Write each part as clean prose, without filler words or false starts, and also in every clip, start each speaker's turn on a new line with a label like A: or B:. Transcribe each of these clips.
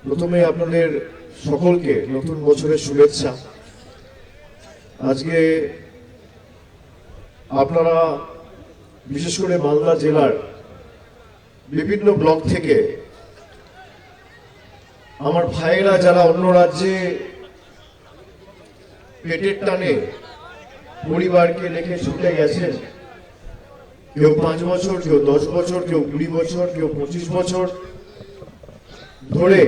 A: প্রথমে আপনাদের সকলকে নতুন বছরের শুভেচ্ছা। আজকে আপনারা বিশেষ করে মালদা জেলার বিভিন্ন ব্লক থেকে আমার ভাইয়েরা যারা অন্য রাজ্যে পেটের টানে পরিবারকে রেখে ছুটে গেছেন, কেউ 5 বছর, কেউ 10 বছর, কেউ 20 বছর, কেউ 25 বছর ধরে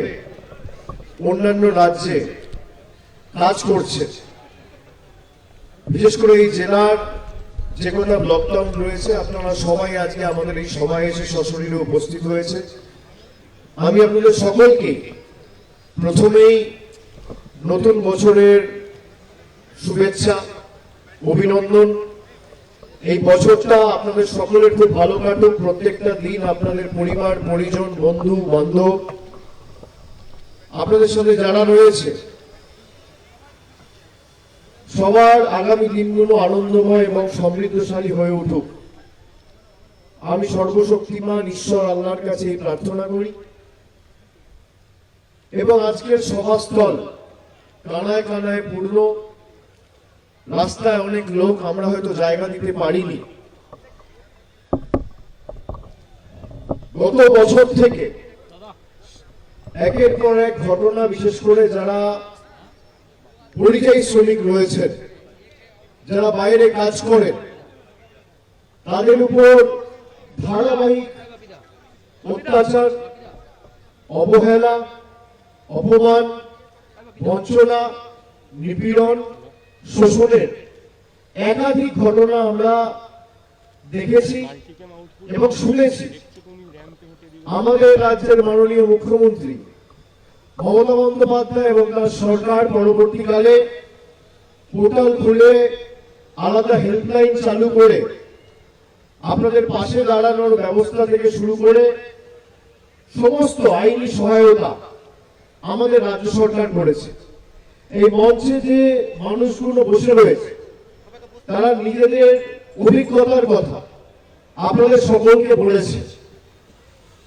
A: অন্যান্য রাজ্যে কাজ করছে। বিশেষ করে এই জেলার যে কটা ব্লক টাউন রয়েছে, আপনারা সবাই আজকে আমাদের এই সভায় এসে সশরীরে উপস্থিত হয়েছে। আমি আপনাদের সকলকে প্রথমেই নতুন বছরের শুভেচ্ছা, অভিনন্দন। এই বছরটা আপনাদের সকলের খুব ভালো কাটুক। প্রত্যেকটা দিন আপনাদের পরিবার, পরিজন, বন্ধু বান্ধব আপনাদের সাথে যারা রয়েছে সবার আগামী দিনগুলো আনন্দময় এবং সমৃদ্ধশালী হয়ে উঠুক। আমি সর্বশক্তিমান ঈশ্বর আল্লাহর কাছে এই প্রার্থনা করি। এবং আজকের সভাস্থল কানায় কানায় পূর্ণ, রাস্তায় অনেক লোক, আমরা হয়তো জায়গা দিতে পারিনি। গত বছর থেকে একের পর এক ঘটনা, বিশেষ করে যারা পরিযায়ী শ্রমিক রয়েছেন, যারা বাইরে কাজ করেন, তাদের উপর ধারাবাহিক অত্যাচার, অবহেলা, অপমান, বঞ্চনা, নিপীড়ন, শোষণের একাধিক ঘটনা আমরা দেখেছি এবং শুনেছি। আমাদের রাজ্যের মাননীয় মুখ্যমন্ত্রী মমতা বন্দ্যোপাধ্যায় এবং তার সরকার পরবর্তীকালে পোর্টাল খুলে আলাদা হেল্পলাইন চালু করে আপনাদের পাশে দাঁড়ানোর ব্যবস্থা থেকে শুরু করে সমস্ত আইনি সহায়তা আমাদের রাজ্য সরকার করেছে। এই মঞ্চে যে মানুষগুলো বসে রয়েছে তারা নিজেদের অভিজ্ঞতার কথা আপনাদের সকলকে বলেছে।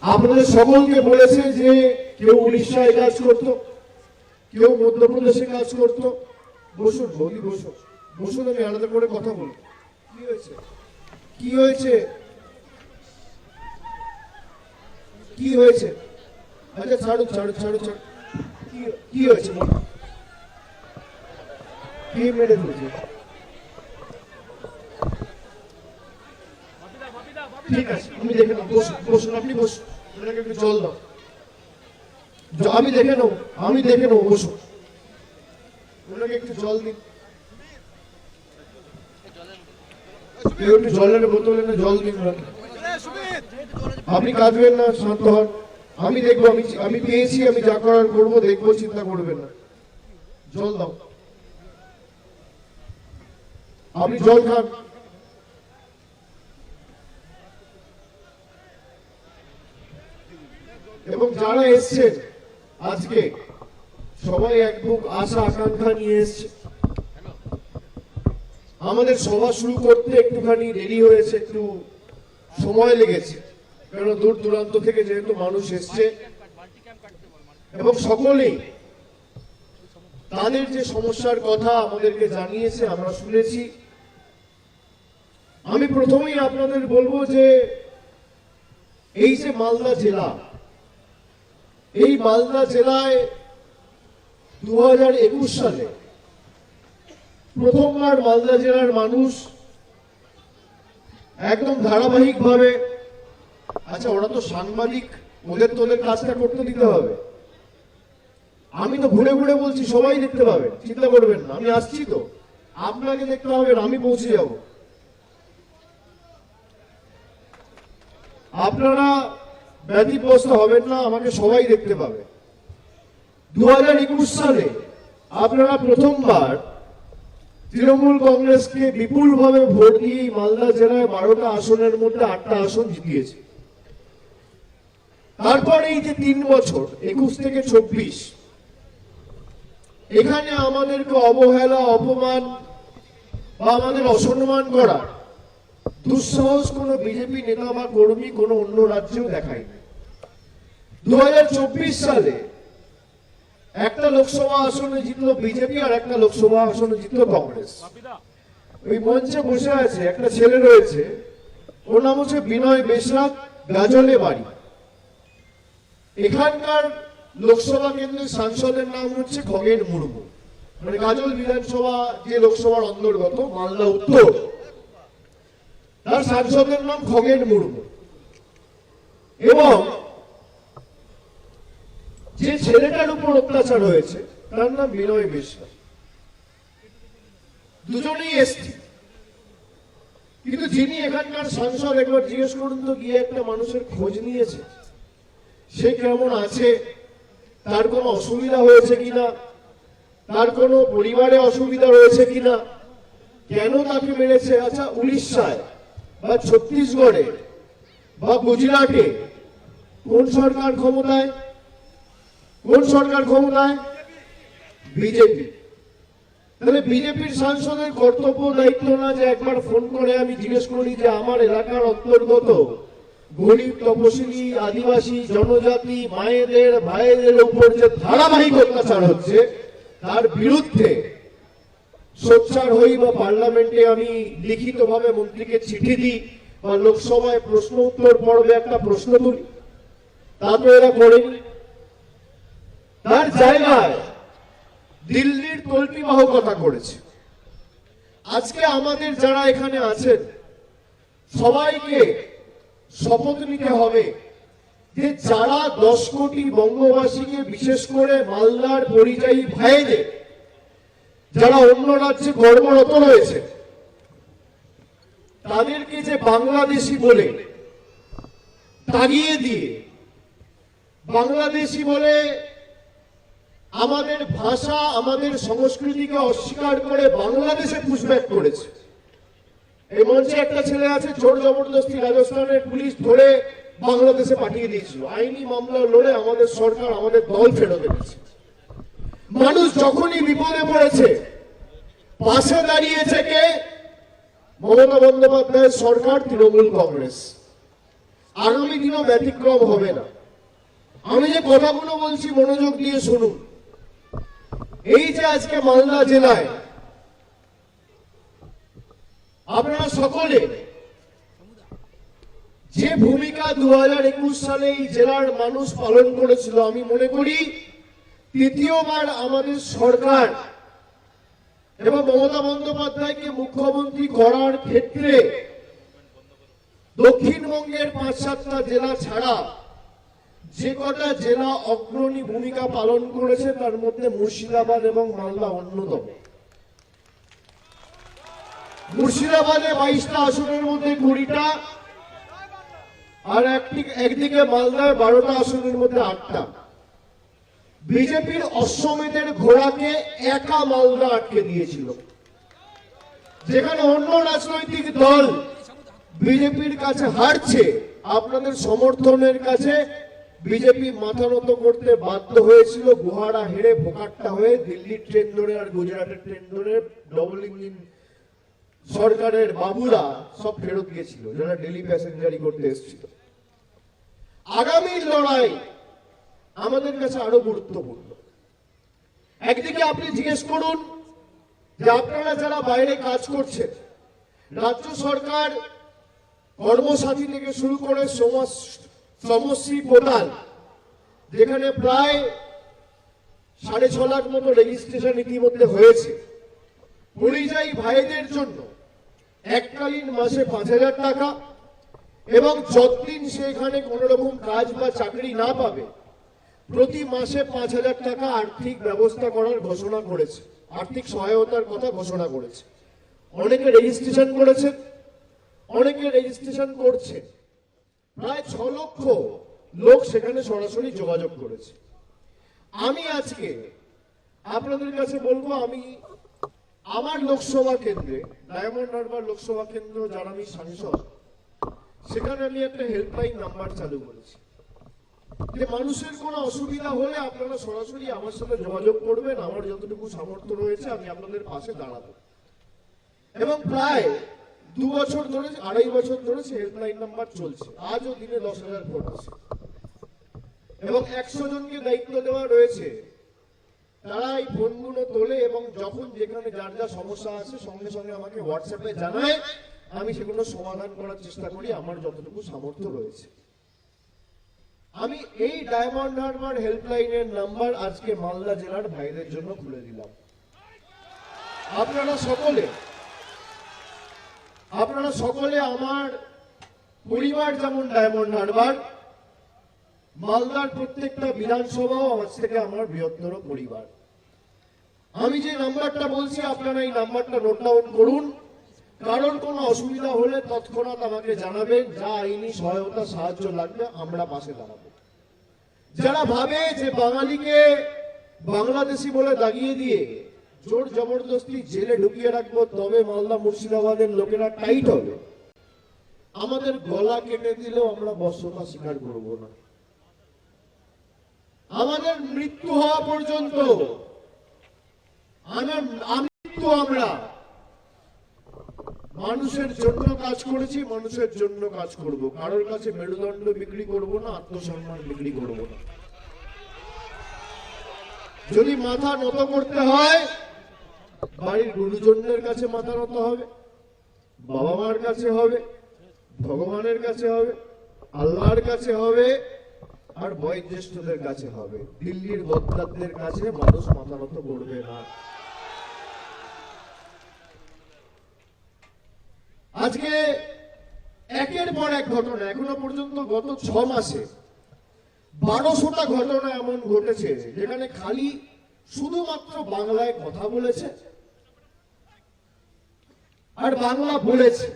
A: আপনাদের সকলকে বলেছে যে কেউ উড়িষ্যায় কাজ করত, কেউ মধ্যপ্রদেশে কাজ করত। বসুন বলি, বসুন বসুন, আমি আলাদা করে কথা বলি। কি হয়েছে, কি হয়েছে, কি হয়েছে? আচ্ছা ছাড়ুক ছাড়ুক ছাড়ুক ছাড়ুক। কি হয়েছে? কি মেরে দিয়েছে? ঠিক আছে, আমি দেখে নেবো। বসুন বসুন, আপনি বসুন, ওনাকে একটু জল দাও। আমি দেখে নেবো, আমি দেখে নেবো। বসুন, ওনাকে একটু জল দিন। কেউ একটু জলের বোতল এনে জল দিন ওনাকে। আপনি কাঁদবেন না, শান্ত হন। আমি দেখবো, আমি পেয়েছি, আমি যা করার করবো, দেখবো, চিন্তা করবেন না। জল দাও, আপনি জল খান। এবং যারা এসছেন আজকে সবাই এক বুক আশা আকাঙ্ক্ষা নিয়ে এসছে। আমাদের সভা শুরু করতে একটুখানি দেরি হয়েছে, একটু সময় লেগেছে, কারণ দূর দূরান্ত থেকে যেহেতু মানুষ এসছে এবং সকলেই তাদের যে সমস্যার কথা আমাদেরকে জানিয়েছে, আমরা শুনেছি। আমি প্রথমেই আপনাদের বলবো যে এই যে মালদা জেলা, এই মালদা জেলায় 2021 সালে প্রথমবার মালদা জেলার মানুষ একদম ধারাবাহিক ভাবে, আচ্ছা ওরা তো সাংবাদিক, ওদের তোদের কাজটা করতে দিতে হবে। আমি তো ঘুরে ঘুরে বলছি, সবাই দেখতে পাবে, চিন্তা করবেন না। আমি আসছি তো, আপনাকে দেখতে হবে, আমি পৌঁছে যাব। আপনারা ব্যতিব্যস্ত হবেন না, আমাকে সবাই দেখতে পাবে। 2021 সালে আপনারা প্রথমবার তৃণমূল কংগ্রেসকে বিপুলভাবে ভোট দিয়ে মালদা জেলায় 12টা আসনের মধ্যে 8টা আসন জিতিয়েছে। তারপরে এই যে 3 বছর 21 থেকে 24, এখানে আমাদেরকে অবহেলা, অপমান বা আমাদের অসম্মান করা দুঃসাহস কোন বিজেপি নেতা বা কর্মী কোন অন্য রাজ্যেও দেখায়নি। 2024 সালে একটা লোকসভা আসনে জিতলো বিজেপি আর একটা লোকসভা আসনে জিতলো কংগ্রেস। ওই মঞ্চে বসে আছে একটা ছেলে রয়েছে, ওর নাম হচ্ছে বিনয় বেশরা, গাজলে বাড়ি। এখানকার লোকসভা কেন্দ্রের সাংসদের নাম হচ্ছে খগেন মুর্মু, মানে গাজল বিধানসভা যে লোকসভার অন্তর্গত মালদা উত্তর, তার সাংসদের নাম খগেন মুর্মু। এবং যে ছেলেটার উপর অত্যাচার হয়েছে তার নাম বিনয় বেশরা। দুজনেই এসটি, কিন্তু যিনি এখানকার সাংসদ, একবার জিজ্ঞেস করুন তো গিয়ে একটা মানুষের খোঁজ নিয়েছে সে কেমন আছে, তার কোনো অসুবিধা হয়েছে কিনা, তার কোনো পরিবারে অসুবিধা রয়েছে কিনা, কেন তাকে মেরেছে? আচ্ছা, উড়িষ্যায় বা ছত্তিশগড়ে বা গুজরাটে কোন সরকার ক্ষমতায়? কোন সরকার ক্ষমতায়? বিজেপি। তাহলে বিজেপির সাংসদের কর্তব্য দায়িত্ব না যে একবার ফোন করে আমি জিজ্ঞেস করি যে আমার এলাকার অন্তর্গত গরিব, তপশিলি, আদিবাসী, জনজাতি মায়েদের ভাইদের উপর যে ধারাবাহিক অত্যাচার হচ্ছে তার বিরুদ্ধে সোচ্চার হই, বা পার্লামেন্টে আমি লিখিতভাবে মন্ত্রীকে চিঠি দিই, বা লোকসভায় প্রশ্ন উত্তর পর্বে একটা প্রশ্ন তুলি? তা তো এরা করেনি। তার জায়গায় দিল্লির তল্পিবাহকতা করেছে। আজকে আমাদের যারা এখানে আছেন সবাইকে শপথ নিতে হবে যে যারা 10 কোটি বঙ্গবাসীকে, বিশেষ করে মালদার পরিযায়ী ভাইদের যারা অন্য রাজ্যে কর্মরত রয়েছে, তাদেরকে যে বাংলাদেশি বলে তাড়িয়ে দিয়ে, বাংলাদেশি বলে আমাদের ভাষা আমাদের সংস্কৃতিকে অস্বীকার করে বাংলাদেশে পুশব্যাক করেছে। এই মঞ্চে একটা ছেলে আছে, জোর জবরদস্তি রাজস্থানের পুলিশ ধরে বাংলাদেশে পাঠিয়ে দিয়েছিল, আইনি মামলা লড়ে আমাদের সরকার আমাদের দল ফেরত এনেছে। মানুষ যখনই বিপদে পড়েছে পাশে দাঁড়িয়েছে কে? মমতা বন্দ্যোপাধ্যায়ের সরকার, তৃণমূল কংগ্রেস। আগামী দিনও ব্যতিক্রম হবে না। আমি যে কথাগুলো বলছি মনোযোগ দিয়ে শুনুন। এই যে আজকে মালদা জেলায় আপনারা সকলে যে ভূমিকা 2021 সালে এই জেলার মানুষ পালন করেছিল, আমি মনে করি তৃতীয়বার আমাদের সরকার এবং মমতা বন্দ্যোপাধ্যায়কে মুখ্যমন্ত্রী করার ক্ষেত্রে দক্ষিণবঙ্গের 5-7টা জেলা ছাড়া যে কটা জেলা অগ্রণী ভূমিকা পালন করেছে তার মধ্যে মুর্শিদাবাদ এবং মালদা অন্যতম। মুর্শিদাবাদে 22টা আসনের মধ্যে 20টা, আর একদিকে মালদায় 12টা আসনের মধ্যে 8টা। বিজেপির অশ্বমেধের ঘোড়াকে একা মালদা আটকে দিয়েছিল, যেখানে অন্য রাজনৈতিক দল বিজেপির কাছে হারছে, আপনাদের সমর্থনের কাছে বিজেপি মাথা নত করতে বাধ্য হয়েছিল। গুহারা হেরে বোকাট্টা হয়ে দিল্লির ট্রেন ধরে আর গুজরাটের ট্রেন ধরে ডবল ইঞ্জিন সরকারের বাবুরা সব ফেরত গিয়েছিল, যারা ডেলি প্যাসেঞ্জারি করতে এসেছিল। আগামী লড়াই আমাদের কাছে আরো গুরুত্বপূর্ণ। একদিকে আপনি জিজ্ঞেস করুন যে আপনারা যারা বাইরে কাজ করছেন, রাজ্য সরকার কর্মসাথী থেকে শুরু করে সমশ্রী পোর্টাল, যেখানে প্রায় 6.5 লাখ মতো রেজিস্ট্রেশন ইতিমধ্যে হয়েছে, পরিযায়ী ভাইদের জন্য এককালীন মাসে 5,000 টাকা, এবং যতদিন সেখানে কোন রকম কাজ বা চাকরি না পাবে প্রতি মাসে 5,000 টাকা আর্থিক ব্যবস্থা করার ঘোষণা করেছে, আর্থিক সহায়তার কথা ঘোষণা করেছে। অনেকে রেজিস্ট্রেশন করেছেন, অনেকে রেজিস্ট্রেশন করছে। প্রায় 6 লক্ষ লোক সেখানে সরাসরি যোগাযোগ করেছে। আমি আজকে আপনাদের কাছে বলবো, আমি আমার লোকসভা কেন্দ্রে, ডায়মন্ড হারবার লোকসভা কেন্দ্র যারা আমি সাংসদ, সেখানে আমি একটা হেল্পলাইন নাম্বার চালু করেছি, যে মানুষের কোনো অসুবিধা হলে আপনারা সরাসরি আমার সাথে যোগাযোগ করবেন, আমার যতটুকু সামর্থ্য রয়েছে আমি আপনাদের পাশে দাঁড়াবো। এবং প্রায় 2 বছর ধরে, 2.5 বছর ধরে সে হেল্পলাইন নাম্বার চলছে, আজও দিনে 10,000 ফোন আসে। এবং 100 জনকে দায়িত্ব দেওয়া রয়েছে তারা এই ফোনগুলো তোলে এবং যখন যেখানে যার যা সমস্যা আছে সঙ্গে সঙ্গে আমাকে হোয়াটসঅ্যাপে জানায়, আমি সেগুলো সমাধান করার চেষ্টা করি আমার যতটুকু সামর্থ্য রয়েছে। আমি এই ডায়মন্ড হারবার হেল্পলাইনের নাম্বার আজকে মালদা জেলার ভাইদের জন্য খুলে দিলাম। আপনারা সকলে আমার পরিবার যেমন ডায়মন্ড হারবার, মালদার প্রত্যেকটা বিধানসভাও আজ থেকে আমার বৃহত্তর পরিবার। আমি যে নাম্বারটা বলছি আপনারা এই নাম্বারটা নোট ডাউন করুন, কারণ কোনো অসুবিধা হলে তৎক্ষণাৎ আমাকে জানাবেন, যা আইনি সহায়তা সাহায্য লাগবে আমরা পাশে দাঁড়াবো। যারা ভাবে যে বাঙালিকে বাংলাদেশি বলে দাগিয়ে দিয়ে জোর জবরদস্তি জেলে ঢুকিয়ে রাখবো তবে মালদা মুর্শিদাবাদের লোকেরা টাইট হবে, আমাদের গলা কেটে দিলেও আমরা বশ্যতা স্বীকার করব না। আমাদের মৃত্যু হওয়া পর্যন্ত আমরা মানুষের জন্য কাজ করেছি, মানুষের জন্য কাজ করব। কারোর কাছে মেরুদণ্ড বিক্রি করব না, আত্মসম্মান বিক্রি করব না। যদি মাথা নত করতে হয় বাড়ির গুরুজনদের কাছে মাথা নত হবে, বাবা মার কাছে হবে, ভগবানের কাছে হবে, আল্লাহর কাছে হবে, আর বয়োজ্যেষ্ঠদের কাছে হবে। দিল্লির গদ্দারদের কাছে মানুষ মাথা নত করবে না। আজকে একের পর এক ঘটনা, এখনো পর্যন্ত গত 6 মাসে 1200টা ঘটনা এমন ঘটেছে যেখানে খালি শুধুমাত্র বাংলায় কথা বলেছে আর বাংলা বলেছে,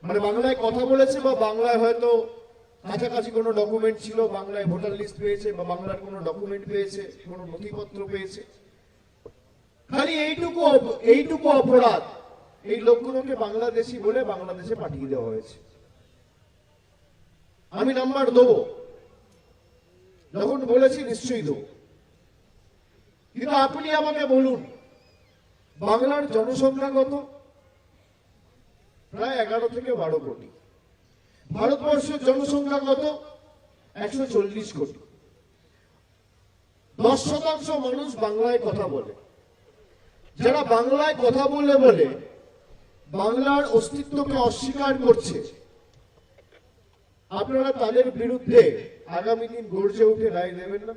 A: মানে বাংলায় কথা বলেছে বা বাংলায় হয়তো কাছাকাছি কোনো ডকুমেন্ট ছিল, বাংলায় ভোটার লিস্ট পেয়েছে বা বাংলার কোনো ডকুমেন্ট পেয়েছে, কোনো নথিপত্র পেয়েছে। খালি এইটুকু অপরাধ এই লোকগুলোকে বাংলাদেশি বলে বাংলাদেশে পাঠিয়ে দেওয়া হয়েছে। আমি নাম্বার দেবো, যখন বলেছি নিশ্চয়ই দেবো, কিন্তু আপনি আমাকে বলুন বাংলার জনসংখ্যা কত? প্রায় 11 থেকে 12 কোটি। ভারতবর্ষের জনসংখ্যা কত? 140 কোটি। 10% মানুষ বাংলায় কথা বলে। যারা বাংলায় কথা বলে বাংলার অস্তিত্বকে অস্বীকার করছে, আপনারা তাদের বিরুদ্ধে আগামী দিন গর্জে উঠে রায় দেবেন না?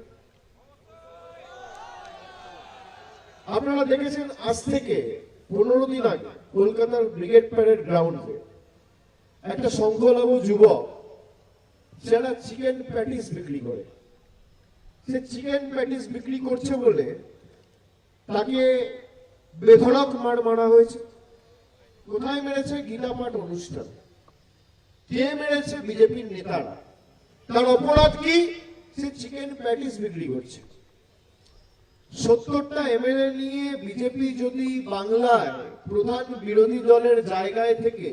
A: আপনারা দেখেছেন আজ থেকে 15 দিন আগে কলকাতার ব্রিগেড প্যারেড গ্রাউন্ডে একটা সংখ্যালঘু যুবক যারা চিকেন প্যাটিস বিক্রি করে, সে চিকেন প্যাটিস বিক্রি করছে বলে তাকে বেধড়ক মারা হয়েছে। কোথায় মেরেছে? গীতা পাঠ অনুষ্ঠান। কে মেরেছে? বিজেপির নেতারা। তার অপরাধ কি? সে চিকেন প্যাটিস বিক্রি করছে। 70টা এমএলএ নিয়ে বিজেপি যদি বাংলায় প্রধান বিরোধী দলের জায়গায় থেকে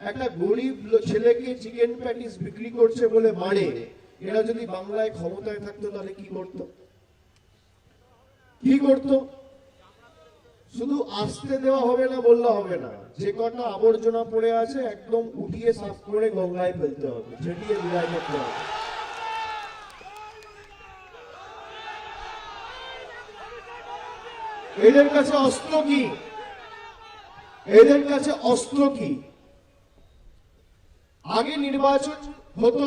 A: একটা গরিব ছেলেকে চিকেন প্যাটিস বিক্রি করছে বলে মারে, এরা যদি বাংলায় ক্ষমতায় থাকতো তাহলে কি করত? শুধু আসতে দেওয়া হবে না বললে হবে না, যে কটা আবর্জনা পড়ে আছে একদম উঠিয়ে সাফ করে গঙ্গায় ফেলতে হবে, ছেটিয়ে বিদায় করতে হবে। এদের কাছে অস্ত্র কি? আগে নির্বাচন হতো,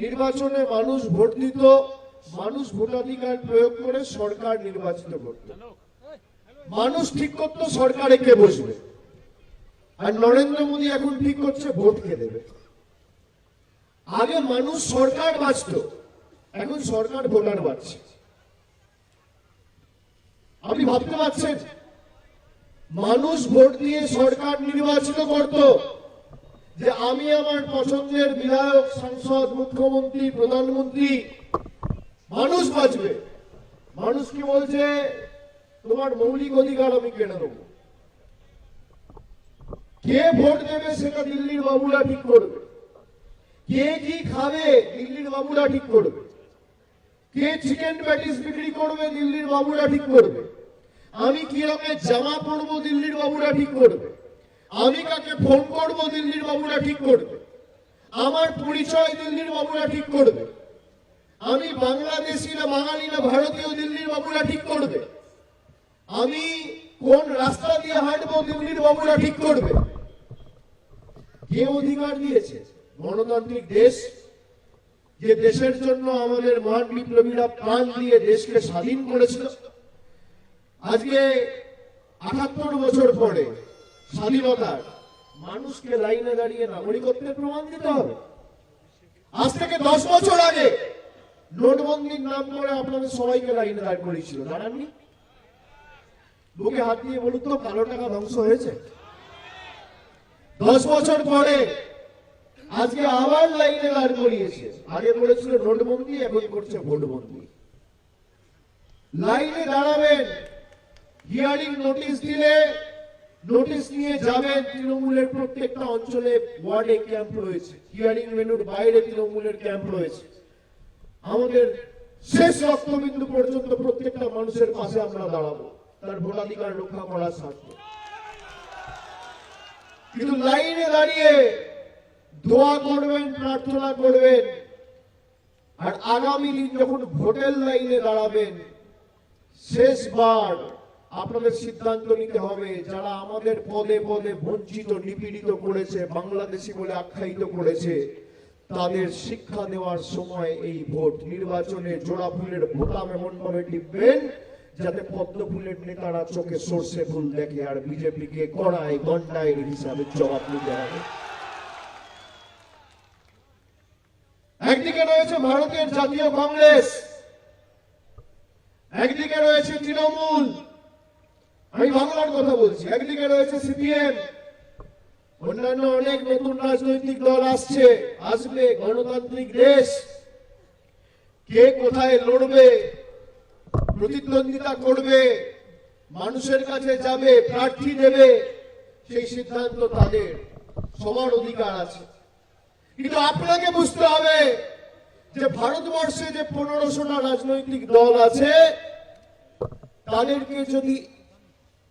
A: নির্বাচনে মানুষ ভোট দিত, মানুষ ভোটাধিকার প্রয়োগ করে সরকার নির্বাচিত করত। মানুষ ঠিক করতো সরকারে কে বসবে, আর নরেন্দ্র মোদী এখন ঠিক করছে ভোট কে দেবে। আগে মানুষ সরকার বাঁচত, এখন সরকার ভোটার বাঁচছে। আপনি ভাবতে পারছেন? মানুষ ভোট দিয়ে সরকার নির্বাচিত করত যে আমি আমার পছন্দের বিধায়ক, সাংসদ, মুখ্যমন্ত্রী, প্রধানমন্ত্রী, মানুষ বাঁচবে। মানুষ কি বলছে? তোমার মৌলিক অধিকার আমি কেড়ে দেবো। কে ভোট দেবে সেটা দিল্লির বাবুরা ঠিক করবে, কে কি খাবে দিল্লির বাবুরা ঠিক করবে, কে চিকেন প্যাটিস বিক্রি করবে দিল্লির বাবুরা ঠিক করবে, আমি কি রকমের জামা পরবো দিল্লির বাবুরা ঠিক করবে, আমি কাকে ফোন করবো দিল্লির বাবুরা ঠিক করবে, আমার পরিচয় দিল্লির বাবুরা ঠিক করবে, আমি বাংলাদেশি না বাঙালি না ভারতীয় দিল্লির বাবুরা ঠিক করবে। আমি কোন রাস্তা দিয়ে হাঁটবো দিল্লির বাবুরা ঠিক করবে। কে অধিকার দিয়েছে? গণতান্ত্রিক দেশ, যে দেশের জন্য আমাদের মহান বিপ্লবীরা প্রাণ দিয়ে দেশকে স্বাধীন করেছিল। আজকে ৭৮ বছর পরে স্বাধীনতার মানুষকে লাইনে দাঁড়িয়ে নাগরিকত্বের প্রমাণ দিতে হবে। আজ থেকে 10 বছর আগে নোটবন্দির নাম করে আপনাদের সবাইকে লাইনে দাঁড় করিয়েছিল, জানাননি? বুকে হাত দিয়ে বলুন তো, কালো টাকা ধ্বংস হয়েছে? 10 বছর পরে আজকে আবার লাইনে দাঁড় করিয়েছে। আগে করেছিল নোটবন্দি, এখন করছে ভোটবন্দি। লাইনে দাঁড়াবেন, হিয়ারিং নোটিশ দিলে নোটিশ নিয়ে যাবেন। তৃণমূলের প্রত্যেকটা অঞ্চলে ওয়ার্ডে ক্যাম্প রয়েছে, হিয়ারিং ভেন্যুর বাইরে তৃণমূলের ক্যাম্প রয়েছে। আমাদের শেষ রক্তবিন্দু পর্যন্ত প্রত্যেকটা মানুষের পাশে আমরা দাঁড়াবো, তার ভোটাধিকার রক্ষা করার স্বার্থে। কিন্তু লাইনে দাঁড়িয়ে দোয়া করবেন, প্রার্থনা করবেন, আর আগামী দিন যখন ভোটের লাইনে দাঁড়াবেন, শেষবার আপনাদের সিদ্ধান্ত নিতে হবে, যারা আমাদের পদে পদে বঞ্চিত নিপীড়িত করেছে, বাংলাদেশি বলে আখ্যায়িত করেছে, তাদের শিক্ষা দেওয়ার সময় এই ভোট। নির্বাচনে জোড়া ফুলের বোতাম এমন ভাবে টিপবেন যাতে পদ্ম ফুলের নেতারা চোখে সর্ষে ফুল দেখে, আর বিজেপিকে কড়াই গন্ডায় হিসাবে জবাব দিতে হবে। একদিকে রয়েছে ভারতের জাতীয় কংগ্রেস, একদিকে রয়েছে তৃণমূল, আমি বাংলার কথা বলছি, একদিকে রয়েছে সিপিএম, অন্যান্য অনেক নতুন রাজনৈতিক দল আসছে, আসবে। গণতান্ত্রিক দেশ, কে কোথায় লড়বে, প্রতিদ্বন্দ্বিতা করবে, মানুষের কাছে যাবে, প্রার্থী দেবে, সেই সিদ্ধান্ত তাদের, সবার অধিকার আছে। কিন্তু আপনাকে বুঝতে হবে যে ভারতবর্ষে যে 1500টা রাজনৈতিক দল আছে, তাদেরকে যদি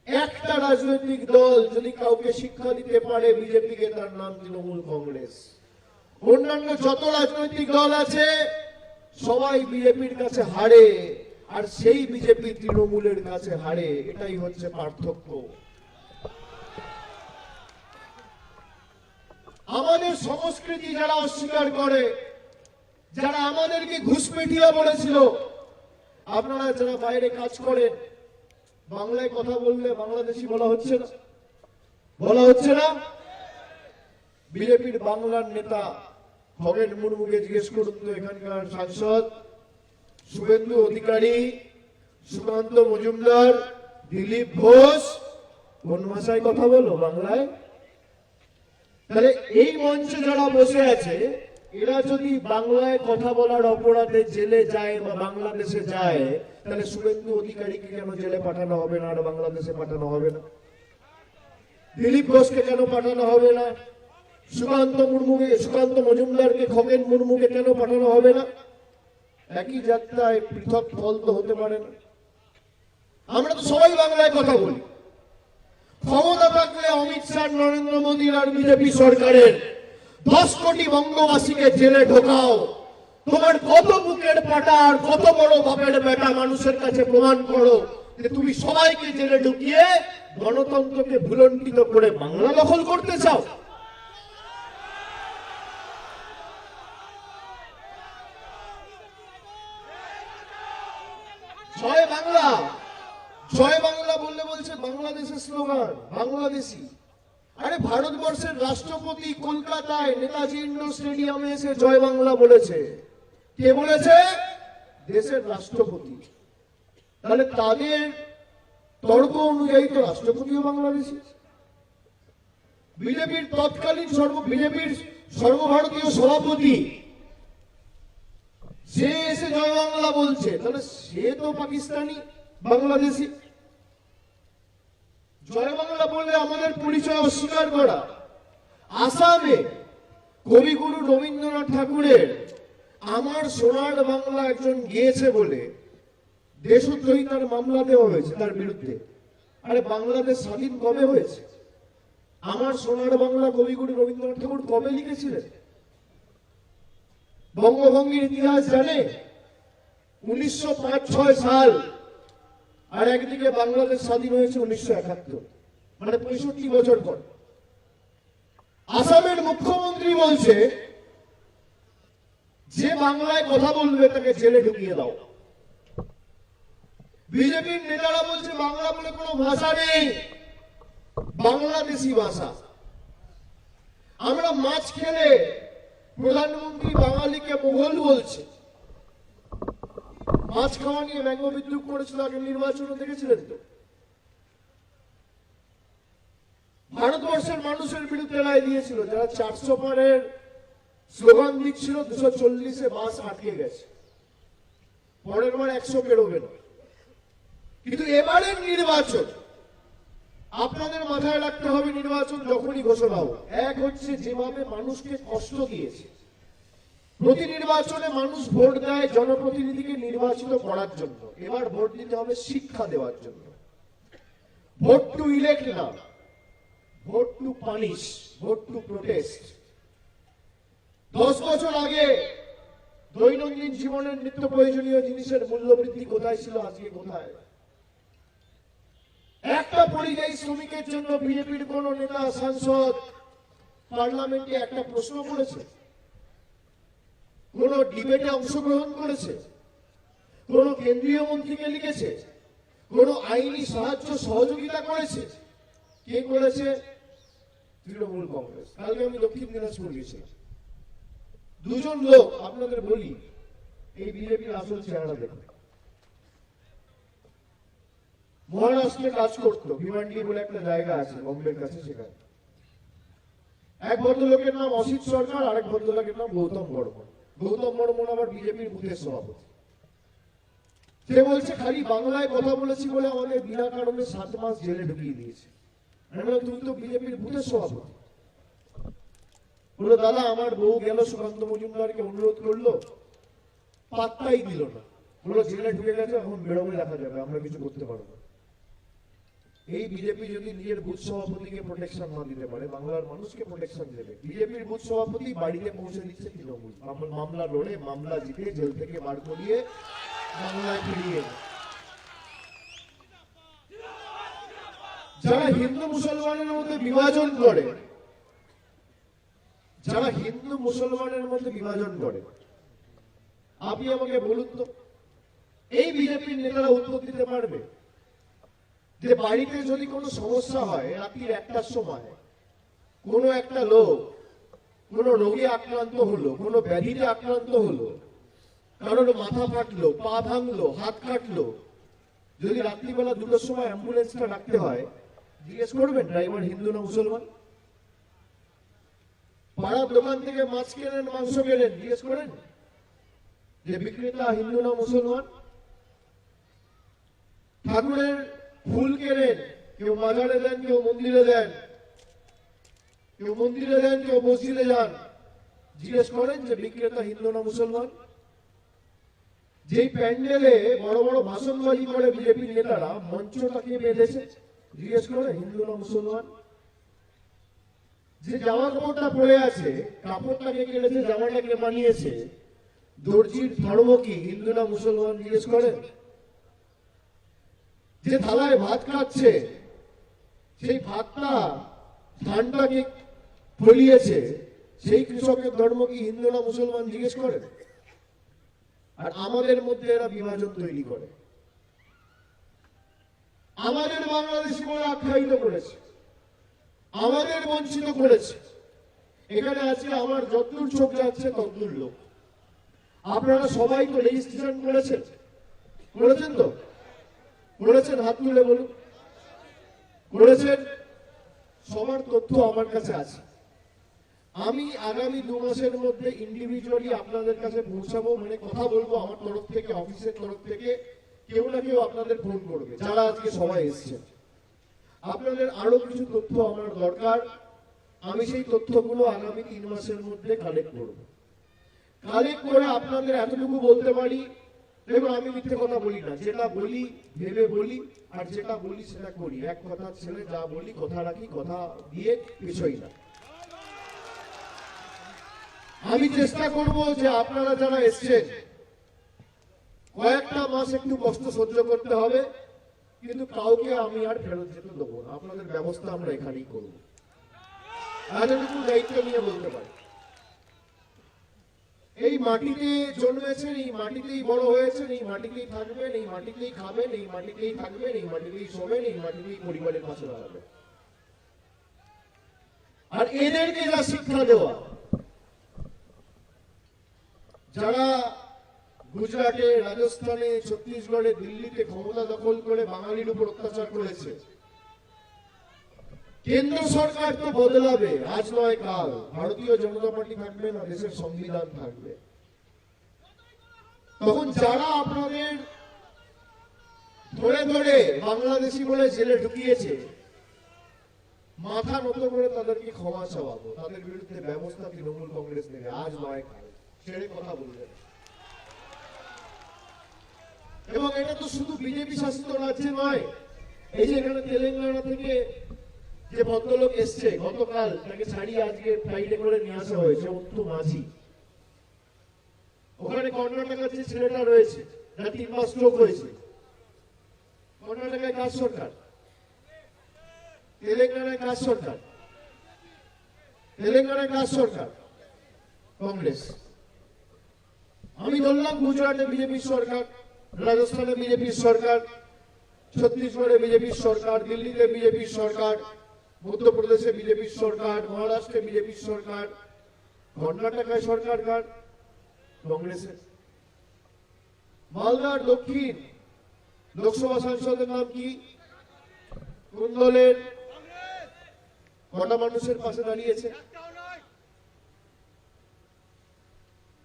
A: একটা রাজনৈতিক দল যদি কাউকে শিক্ষা দিতে পারে বিজেপিকে, তার নাম তৃণমূল কংগ্রেস। অন্যান্য যত রাজনৈতিক দল আছে সবাই বিজেপির কাছে হারে, আর সেই বিজেপি তৃণমূলের কাছে হারে। এটাই হচ্ছে পার্থক্য। আমাদের সংস্কৃতি যারা অস্বীকার করে, যারা আমাদেরকে ঘুষপেটিয়া বলেছিল, আপনারা যারা বাইরে কাজ করেন, বাংলায় কথা বললে বাংলাদেশি বলা হচ্ছে না, বলা হচ্ছে না। বিজেপির বাংলার নেতা খগেন মুর্মুকে জিজ্ঞেস করুন তো, এখানকার সাংসদ শুভেন্দু অধিকারী, সুকান্ত মজুমদার, দিলীপ ঘোষ কোন ভাষায় কথা বলো? বাংলায়। তাহলে এই মঞ্চে যারা বসে আছে, এরা যদি বাংলায় কথা বলার অপরাধে জেলে যায় বা বাংলাদেশে যায়, তাহলে শুভেন্দু অধিকারীকে কেন জেলে পাঠানো হবে না আর বাংলাদেশে পাঠানো হবে না? দিলীপ ঘোষকে কেন পাঠানো হবে না? সুকান্ত মজুমদারকে, খগেন মুর্মুকে কেন পাঠানো হবে না? একই যাত্রায় পৃথক ফল তো হতে পারে না। আমরা তো সবাই বাংলায় কথা বলি। ক্ষমতা থাকলে অমিত শাহ, নরেন্দ্র মোদীর আর বিজেপি সরকারের 10 কোটি বঙ্গবাসীকে জেলে ঢোকাও। তোমার কত বুকের পাটা আর কত বড় বাপের বেটা, মানুষের কাছে প্রমাণ করো যে তুমি সবাইকে জেলে ঢুকিয়ে গণতন্ত্রকে ভুলণ্ঠিত করে বাংলা দখল করতে চাও। জয় বাংলা, জয় বাংলা বললে বলছে বাংলাদেশের স্লোগান, বাংলাদেশি। আরে ভারতবর্ষের রাষ্ট্রপতি কলকাতায় নেতাজি ইন্ডোর স্টেডিয়ামে এসে জয় বাংলা বলেছে। কে বলেছে? দেশের রাষ্ট্রপতি। তাহলে তাদের তর্ক অনুযায়ী তো রাষ্ট্রপতিও বাংলাদেশি। বিজেপির তৎকালীন বিজেপির সর্বভারতীয় সভাপতি, সে এসে জয় বাংলা বলছে, তাহলে সে তো পাকিস্তানি বাংলাদেশি। জয় বাংলা বললে আমাদের পরিচয় অস্বীকার করা। আসামে কবিগুরু রবীন্দ্রনাথ ঠাকুরের আমার সোনার বাংলা একজন গিয়েছে বলে দেশদ্রোহিতার মামলা দেওয়া হয়েছে তার বিরুদ্ধে। আরে বাংলাদেশ স্বাধীন কবে হয়েছে? আমার সোনার বাংলা কবিগুরু রবীন্দ্রনাথ ঠাকুর কবে লিখেছিলেন? বঙ্গভঙ্গের ইতিহাস জানে? 1905-6 সাল আর একদিকে বাংলাদেশ স্বাধীন হয়েছে 1971, মানে 65 বছর পর। আসামের মুখ্যমন্ত্রী বলছে যে বাংলায় কথা বলবে তাকে জেলে ঢুকিয়ে দাও। বিজেপির নেতারা বলছে বাংলা বলে কোনো ভাষা নেই, বাংলাদেশি ভাষা। আমরা মাছ খেলে প্রধানমন্ত্রী বাঙালিকে মোগল বলছে। মাছ খাওয়া নিয়ে ব্যঙ্গ বিদ্রুপ করেছিল আগে নির্বাচনে, দেখেছিলেন তো? ভারতবর্ষের মানুষের বিরুদ্ধে রায় দিয়েছিল, যারা 400 পারের স্লোগান দিচ্ছিল 240-এ বাস আটকে গেছে, পরের বার 100 বেরোবে না। কিন্তু এবারের নির্বাচন আপনাদের মাথায় রাখতে হবে, নির্বাচন যখনই ঘোষণা হোক, এক হচ্ছে যেভাবে মানুষকে কষ্ট দিয়েছে। প্রতি নির্বাচনে মানুষ ভোট দেয় জনপ্রতিনিধিকে নির্বাচিত করার জন্য, এবার ভোট দিতে হবে শিক্ষা দেওয়ার জন্য। ভোট টু ইলেক্ট না, vote two punish, vote two protest. 10 বছর আগে দৈনন্দিন জীবনের নিত্য প্রয়োজনীয় জিনিসের মূল্য বৃদ্ধি কোথায় ছিল, আজকে কোথায়? একটা পরিযায়ী শ্রমিকের জন্য বিজেপির কোন নেতা, সাংসদ পার্লামেন্টে একটা প্রশ্ন করেছে? কোন ডিবেটে অংশগ্রহণ করেছে? কোন কেন্দ্রীয় মন্ত্রীকে লিখেছে? কোন আইনি সাহায্য সহযোগিতা করেছে? কে করেছে? তৃণমূল কংগ্রেস। কালকে আমি দক্ষিণ দিনাজপুর গেছিলাম, দুজন লোক আপনাদের বলি, এই বিজেপির আসল চেহারা দেখুন। মহারাষ্ট্রে কাজ করতো, ভিওয়ান্ডি বলে একটা জায়গা আছে বোম্বের কাছে, সেখানে এক ভদ্রলোকের নাম অসিত সরকার, আরেক ভদ্রলোকের নাম গৌতম বর্মন। গৌতম বর্মন আবার বিজেপির বুথের সভাপতি। সে বলছে খালি বাংলায় কথা বলেছি বলে আমাদের বিনা কারণে 7 মাস জেলে ঢুকিয়ে দিয়েছে। আমি বললাম তুমি তো বিজেপির বুথের সভাপতি। বললো দাদা আমার বউ গেল সুকান্ত মজুমদারকে অনুরোধ করলো, পাত্তাই দিল না। বললো জেলে ঢুকে গেছে, এখন বেরোবে দেখা যাবে, আমরা কিছু করতে পারবো না। এই বিজেপি যদি নিজের বুথ সভাপতিকে প্রোটেকশন না দিতে পারে, বাংলার মানুষকে প্রোটেকশন দেবে? বিজেপির বুথ সভাপতি বাড়িতে পৌঁছে দিচ্ছে তৃণমূল, মামলা লড়ে, মামলা জিতে, জেল থেকে বার করিয়ে বাংলায় ফিরিয়ে। যারা হিন্দু মুসলমানের মধ্যে বিভাজন করে, যারা হিন্দু মুসলমানের মধ্যে বিভাজন করে, আপনি আমাকে বলুন তো, এই বিজেপির নেতারা উত্তর দিতে পারবে যে বাড়িতে যদি কোনো সমস্যা হয় রাত্রির 1টার সময়, কোনো একটা লোক কোনো রোগে আক্রান্ত হলো, কোনো ব্যাধিতে আক্রান্ত হলো, কারোর মাথা ফাটলো, পা ভাঙলো, হাত কাটলো, যদি রাত্রিবেলা 2টোর সময় অ্যাম্বুলেন্সটা ডাকতে হয়, জিজ্ঞেস করবেন ড্রাইভার হিন্দু না মুসলমান? পাড়ার দোকান থেকে মাছ কেনেন, মাংস কেনেন, জিজ্ঞেস করেন যে বিক্রেতা হিন্দু না মুসলমান? ঠাকুরের ফুল কেনেন, কেউ মাজারে দেন, কেউ মন্দিরে দেন, কেউ মন্দিরে দেন, কেউ মসজিদে যান, জিজ্ঞেস করেন যে বিক্রেতা হিন্দু না মুসলমান? যেই প্যান্ডেলে বড় বড় ভাষণবাজি করে বিজেপির নেতারা, মঞ্চটাকে বেঁধেছে, জিজ্ঞেস করে হিন্দু না মুসলমান? যে জামা কাপড়টা পরে আছে, কাপড়টাকে কেটেছে, জামাটাকে বানিয়েছে, দর্জির ধর্ম কি, হিন্দু না মুসলমান? জিজ্ঞেস করেন? যে থালায় ভাত খাচ্ছে, সেই ভাতটা ধানটাকে ফলিয়েছে, সেই কৃষকের ধর্ম কি, হিন্দু না মুসলমান? জিজ্ঞেস করেন? আর আমাদের মধ্যে এরা বিভাজন তৈরি করে, আমাদের বাংলাদেশি বলে আখ্যায়িত করেছে, আমাদের বঞ্চিত করেছে। এখানে আজকে আমার যতদূর চোখ যাচ্ছে ততদূর লোক। আপনারা সবাই তো রেজিস্ট্রেশন করেছেন, করেছেন তো? করেছেন? হাত তুলে বলুন। করেছেন? সবার তথ্য আমার কাছে আছে। আমি আগামী 2 মাসের মধ্যে ইন্ডিভিজুয়ালি আপনাদের কাছে পৌঁছাবো, মানে কথা বলবো আমার তরফ থেকে, অফিসের তরফ থেকে কেউ না কেউ আপনাদের ফোন করবে, যারা আজকে সবাই এসেছেন। আপনাদের আরো কিছু তথ্য আমার দরকার, আমি সেই তথ্যগুলো আগামী 3 মাসের মধ্যে কালেক্ট করব। কালেক্ট করে আপনাদের এতটুকু বলতে পারি, দেখুন আমি মিথ্যে কথা বলি না, যেটা বলি ভেবে বলি, আর যেটা বলি সেটা করি। এক কথা ছেলে, যা বলি কথা রাখি, কথা দিয়ে পিছই না। আমি চেষ্টা করব যে আপনারা যারা এসছেন, কয়েকটা মাস একটু কষ্ট সহ্য করতে হবে, কিন্তু কাউকে আমি আর ফেরত যেতে দেবো না, আপনাদের ব্যবস্থা আমরা এখানেই করব। এতটুকু দায়িত্ব নিয়ে বলতে পারি। এই মাটিতে জন্মেছেন, এই মাটিতেই বড় হয়েছেন, এই মাটিতেই থাকবেন, এই মাটিতেই খাবেন, এই মাটিতেই থাকবেন, এই মাটিতেই শোবেন, এই মাটিতেই পরিবারের পাশে দাঁড়াবেন। আর এদেরকে যা শিক্ষা দেওয়া, যারা গুজরাটে, রাজস্থানে, ছত্তিশগড়ে, দিল্লিতে ক্ষমতা দখল করে বাঙালির উপর অত্যাচার করেছে, কেন্দ্র সরকার তো বদলাবে, আজ নয় কাল। ভারতীয় জনতা পার্টি থাকবে না, দেশের সংবিধান থাকবে। তখন যারা আপনাদের ধরে ধরে বাংলাদেশি বলে জেলে ঢুকিয়েছে, মাথা নত করে তাদেরকে ক্ষমা চাওয়াবো, তাদের বিরুদ্ধে ব্যবস্থা তৃণমূল কংগ্রেস নেবে, আজ নয় কাল। ছেড়ে কথা বলবেন। এবং এটা তো শুধু বিজেপি শাসিত রাজ্যে নয়, এই যে এখানে তেলেঙ্গানা থেকে যে ভদ্রলোক এসছে গতকাল, তাকে ছাড়িয়ে আজকে ফ্লাইটে করে নিয়ে আসা হয়েছে, অন্তু মাঝি। ওখানে কর্ণাটকের যে ছেলেটা রয়েছে, যার 3 মাস স্ট্রোক হয়েছে, কর্ণাটকায় কাজ সরকার, তেলেঙ্গানায় কাজ সরকার, তেলেঙ্গানায় কাজ সরকার কংগ্রেস। আমি বললাম গুজরাটে বিজেপির সরকার, রাজস্থানে বিজেপির সরকার, ছত্তিশগড়ে বিজেপির সরকার, দিল্লিতে বিজেপির সরকার, মধ্যপ্রদেশে বিজেপির সরকার, মহারাষ্ট্রে বিজেপির সরকার, কর্ণাটকায় সরকার কার? কংগ্রেসের। মালদার দক্ষিণ লোকসভা সাংসদের নাম কি? কোন দলের? কটা মানুষের পাশে দাঁড়িয়েছে?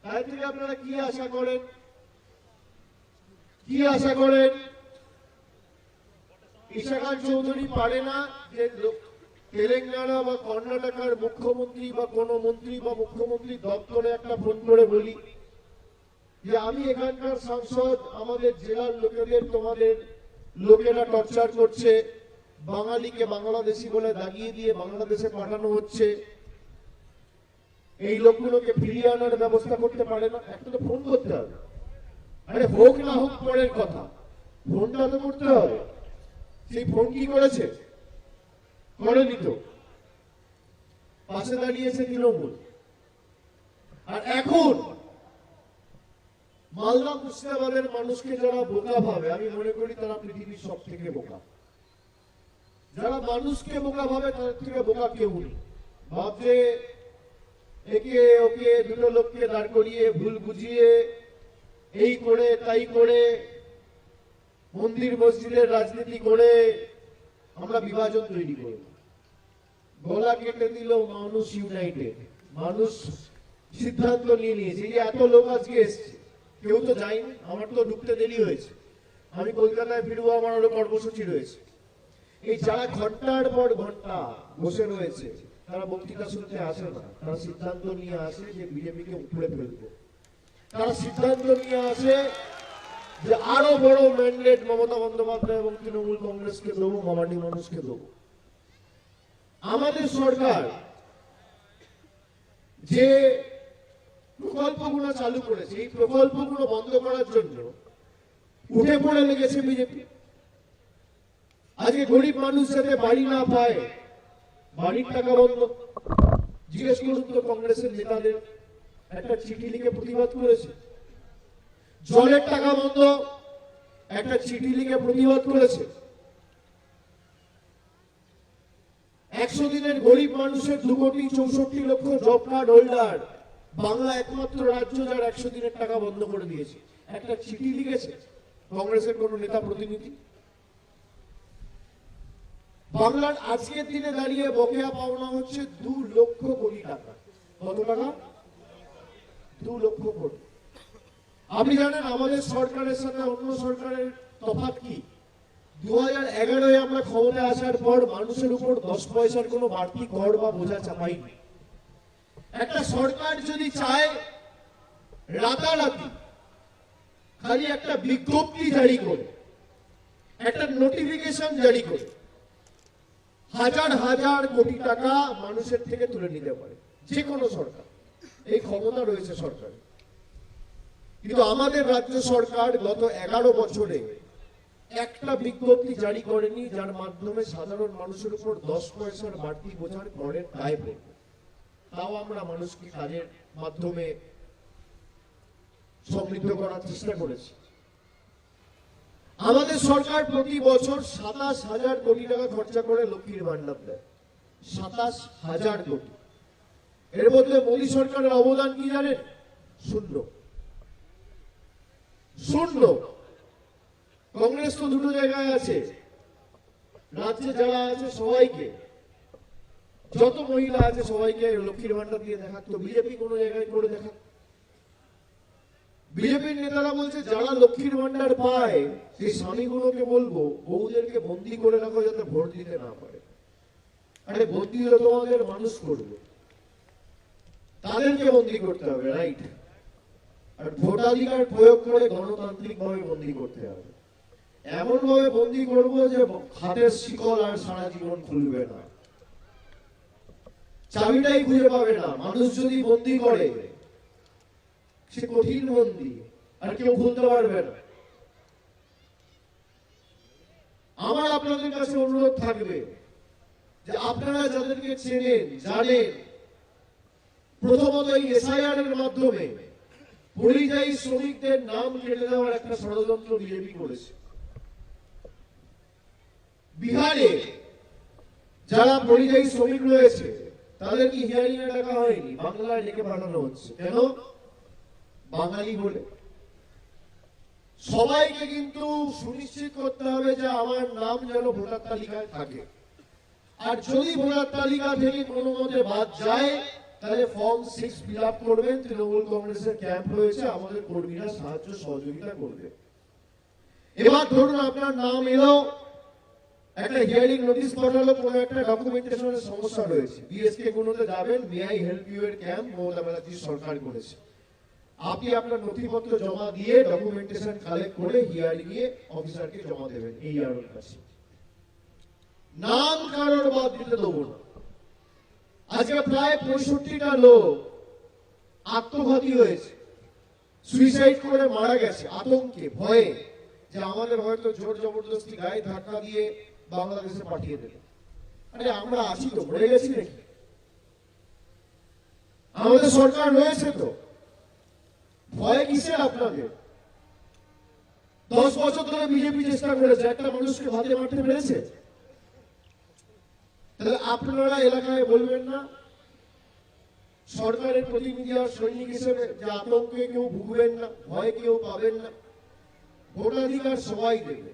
A: তাই থেকে আপনারা কি আশা করেন? কি আশা করেন? ঈশাখান চৌধুরী পারে না যে তেলেঙ্গানা বা কর্ণাটকের মুখ্যমন্ত্রী বা কোন মন্ত্রী বা মুখ্যমন্ত্রী দপ্তরে একটা ফোন করে বলি যে আমি এখানকার সাংসদ, আমাদের জেলার লোকেদের তোমাদের লোকেরা টর্চার করছে, বাঙালিকে বাংলাদেশি বলে দাগিয়ে দিয়ে বাংলাদেশে পাঠানো হচ্ছে, এই লোকগুলোকে ফিরিয়ে আনার ব্যবস্থা করতে পারে না? একটা তো ফোন করতে হবে। আরে হোক না হোক পরের কথা, ফোনটা তো করতে হবে। সেই ফোন কি করেছে? করেনি তো। পাশে দাঁড়িয়েছে তৃণমূল। আর এখন মালদা মুর্শিদাবাদের মানুষকে যারা বোকা ভাবে, আমি মনে করি তারা পৃথিবীর সব থেকে বোকা। যারা মানুষকে বোকা ভাবে তাদের থেকে বোকা কেউ নেই। ভাবছে একে ওকে দুটো লোককে দাঁড় করিয়ে ভুল বুঝিয়ে এই করে তাই করে মন্দির মসজিদের রাজনীতি করে আমরা বিভাজন তৈরি করব। গলা কেটে দিল মানুষ ইউনাইটেড, মানুষ সিদ্ধান্ত নিয়ে নিয়েছে। যে এত লোক আজকে এসছে, কেউ তো যায়নি, আমার তো ঢুকতে দেরি হয়েছে, আমি কলকাতায় ফিরবো, আমার আরো কর্মসূচি রয়েছে। এই যারা ঘন্টার পর ঘন্টা বসে রয়েছে, তারা বক্তৃতা শুনতে আসে না, তারা সিদ্ধান্ত নিয়ে আসে যে বিজেপিকে উপড়ে ফেলবো। তারা সিদ্ধান্ত নিয়ে আসে যে আরো বড় ম্যান্ডেট মমতা বন্দ্যোপাধ্যায় এবং তৃণমূল কংগ্রেসকে দেবো, মামাটি মানুষকে দেবো। আমাদের সরকার যে প্রকল্পগুলো চালু করেছে, এই প্রকল্পগুলো বন্ধ করার জন্য উঠে পড়ে লেগেছে বিজেপি। আজকে গরিব মানুষ যাতে বাড়ি না পায়, বাড়ির টাকা বন্ধ। জিজ্ঞেস করুন তো কংগ্রেসের নেতাদের, একটা চিঠি লিখে প্রতিবাদ করেছে। জলের টাকা বন্ধ, একটা চিঠি লিখে প্রতিবাদ করেছে। 100 দিনের গরিব মানুষের 2,64,00,000 জব কার্ড হোল্ডার, বাংলা একমাত্র রাজ্য যার 100 দিনের টাকা বন্ধ করে দিয়েছে। একটা চিঠি লিখেছে কংগ্রেসের কোন নেতা প্রতিনিধি? বাংলার আজকের দিনে দাঁড়িয়ে বকেয়া পাওনা হচ্ছে 2 লক্ষ কোটি টাকা। কত টাকা? 2 লক্ষ কোটি। আপনি জানেন আমাদের সরকারের সাথে অন্য সরকারের তফাৎ কি? 2011-এ আমরা ক্ষমতায় আসার পর মানুষের উপর 10 পয়সার কোনো বাড়তি কর বা বোঝা চাপাইনি। একটা সরকার যদি চায় রাতারাতি খালি একটা বিজ্ঞপ্তি জারি করে, একটা নোটিফিকেশন জারি করে হাজার হাজার কোটি টাকা মানুষের থেকে তুলে নিতে পারে যে কোনো সরকার, এই ক্ষমতা রয়েছে সরকার। কিন্তু আমাদের রাজ্য সরকার গত 11 বছরে একটা বিজ্ঞপ্তি জারি করেনি যার মাধ্যমে সাধারণ মানুষের উপর 10 পয়সার বাড়তি বোঝার করের দায় পড়বে। তাও আমরা মানুষকে কাজের মাধ্যমে সমৃদ্ধ করার চেষ্টা করেছি। আমাদের সরকার প্রতি বছর 27,000 কোটি টাকা খরচা করে লক্ষ্মীর ভান্ডার দেয়। 27,000 কোটি। এর মধ্যে মোদী সরকারের অবদান কি জানেন? শূন্য। শূন্য। কংগ্রেস তো দুটো জায়গায় আছে, রাজ্যে যারা আছে সবাইকে, যত মহিলা আছে সবাইকে লক্ষ্মীর ভান্ডার দিয়ে দেখাতো। বিজেপি কোনো জায়গায় করে দেখা। বিজেপির নেতারা বলছে যারা লক্ষ্মীর ভান্ডার পায় সেই স্বামীগুলোকে বলবো বউদেরকে বন্দি করে রাখো যাতে ভোট দিতে না পারে। আরে বন্দি হলে তোমাদের মানুষ করবে, তাদেরকে বন্দি করতে হবে, রাইট? আর ভোটাধিকার প্রয়োগ করে গণতান্ত্রিক ভাবে বন্দি করতে হবে। এমন ভাবে বন্দি করবো যে হাতের শিকল আর সারা জীবন খুলবে না, চাবিটাই খুঁজে পাবে না। মানুষ যদি বন্দি করে সে কঠিন বন্দি, আর কেউ খুলতে পারবে না। আমার আপনাদের কাছে অনুরোধ থাকবে যে আপনারা যাদেরকে চেনেন জানেন, প্রথমত এই এসআইআর এর মাধ্যমে পরিযায়ী শ্রমিকদের নাম কেটে দেওয়ার একটা ষড়যন্ত্র বিজেপি করেছে। বিহারে যারা পরিযায়ী শ্রমিক রয়েছে তাদেরকে হিয়ারিং এ ডাকা হয়নি, বাংলায় ডেকে পাঠানো হচ্ছে। কেন? বাঙালি বলে। সবাইকে কিন্তু সুনিশ্চিত করতে হবে যে আমার নাম যেন ভোটার তালিকায় থাকে। আর যদি ভোটার তালিকা থেকে কোনো মতে বাদ যায় তাহলে ফর্ম 6 ফিল আপ করবেন। তৃণমূল কংগ্রেসের ক্যাম্প রয়েছে, আমাদের কর্মীরা সাহায্য সহযোগিতা করবে। এবার ধরুন আপনার নাম এলো, একটা হিয়ারিং নোটিশ পাঠালো, কোনো একটা ডকুমেন্টেশনের সমস্যা রয়েছে, বিএসকে গুলোতে যাবেন, মে আই হেল্প ইউ এর ক্যাম্প মমতা ব্যানার্জি সরকার করেছে। আপনি আপনার নথিপত্র জমা দিয়ে ডকুমেন্টেশন কালেক্ট করে হিয়ারিং এ অফিসারকে জমা দেবেন এই আর কাছে। নাম কারোর বাদ দিতে দেবো না। আজকে প্রায় 65টা লোক আত্মঘাতী হয়েছে, সুইসাইড করে মারা গেছে আতঙ্কে, ভয়ে, যে আমাদের হয়তো জোর জবরদস্তি গায়ে ধাক্কা দিয়ে বাংলাদেশে পাঠিয়ে দেবে। আরে আমরা আছি তো, মরে গেছি নাকি? আমাদের সরকার রয়েছে তো, ভয় কিসের আপনাদের? 10 বছর ধরে বিজেপি চেষ্টা করেছে, একটা মানুষকে ভাতে মারতে পেরেছে? তাহলে আপনারা এলাকায় বলবেন না সরকারের প্রতিনিধি আর সৈনিক হিসেবে যে আতঙ্কে কেউ ভুগবেন না, ভয় কেউ পাবেন না। ভোটাধিকার সবাই দেবে।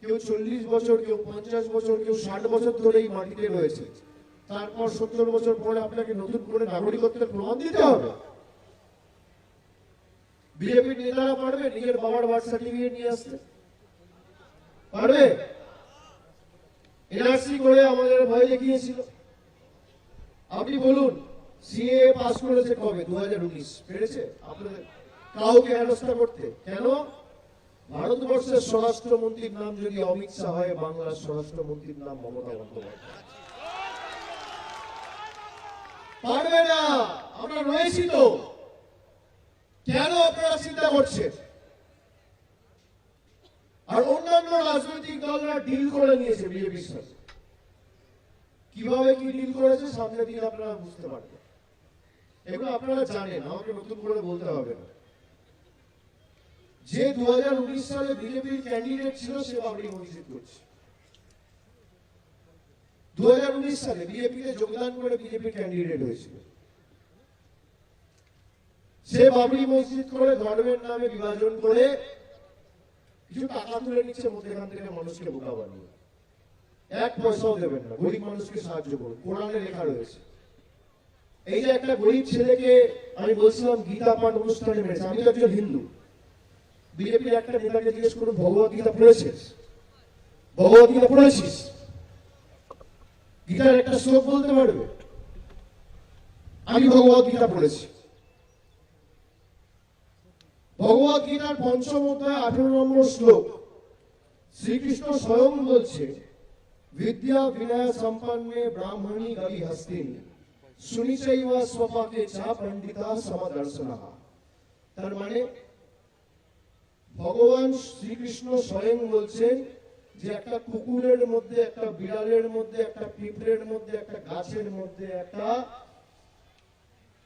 A: কেউ 40 বছর, কেউ 50 বছর, কেউ 60 বছর ধরে এই মাটিতে রয়েছে, তারপর 70 বছর পরে আপনাকে নতুন করে নাগরিকত্বের প্রমাণ দিতে হবে। বিজেপির নেতারা পারবে নিজের বাবার বার্থ সার্টিফিকেট নিয়ে আসতে? পারবে? এনআরসি করে আমাদের ভয় দেখিয়েছিল। আপনি বলুন, সিএ পাস করেছে কবে? 2019। পেরেছে আপনাদের কাউকে হেনস্থা করতে? কেন? ভারতবর্ষের স্বরাষ্ট্রমন্ত্রীর নাম যদি অমিত শাহ হয়, বাংলার স্বরাষ্ট্রমন্ত্রীর নাম মমতা বন্দ্যোপাধ্যায়। পারবে না। আমরা রয়েছি তো। কেন আপনারা চিন্তা করছেন? আর অন্যান্য রাজনৈতিক দলরা ডিল করে নিয়েছে বিজেপির সাথে। কিভাবে কি ডিল করেছে সামনে দিন আপনারা বুঝতে পারবেন। এগুলো আপনারা জানেন, আমাকে নতুন করে বলতে হবে না। যে 2019 সালে বিজেপির ক্যান্ডিডেট ছিল সে বাবরি মসজিদ করছে। 2019 সালে বিজেপিতে যোগদান করে বিজেপির ক্যান্ডিডেট হয়েছিল, সে বাবরি মসজিদ করে ধর্মের নামে বিভাজন করে কিছু টাকা তুলে নিচ্ছে মধ্যখান থেকে মানুষকে বোকা বানিয়ে। 1 পয়সাও দেবেন না, গরিব মানুষকে সাহায্য করুন, কোরআনে লেখা রয়েছে। এই যে একটা গরিব ছেলেকে আমি বলছিলাম গীতা পাঠ অনুষ্ঠানে মেরেছে, আমি তো একজন হিন্দু। বিজেপির একটা নেতাকে জিজ্ঞেস করুন ভগবত গীতা পড়েছিস? ভগবত গীতা পড়েছিস? গীতার একটা শ্লোক বলতে পারবে? আমি ভগবত গীতা পড়েছি। ভগবত গীতার 5ম অধ্যায় 18 নম্বর শ্লোক শ্রীকৃষ্ণ স্বয়ং বলছে, বিদ্যা বিনয় সম্পন্নে ব্রাহ্মণী গলি হস্তিনী সুনিচৈব স্বপাকে চা পণ্ডিতা সমদর্শনঃ। তার মানে ভগবান শ্রীকৃষ্ণ স্বয়ং বলছেন যে একটা কুকুরের মধ্যে, একটা বিড়ালের মধ্যে, একটা পিঁপড়ের মধ্যে, একটা গাছের মধ্যে, একটা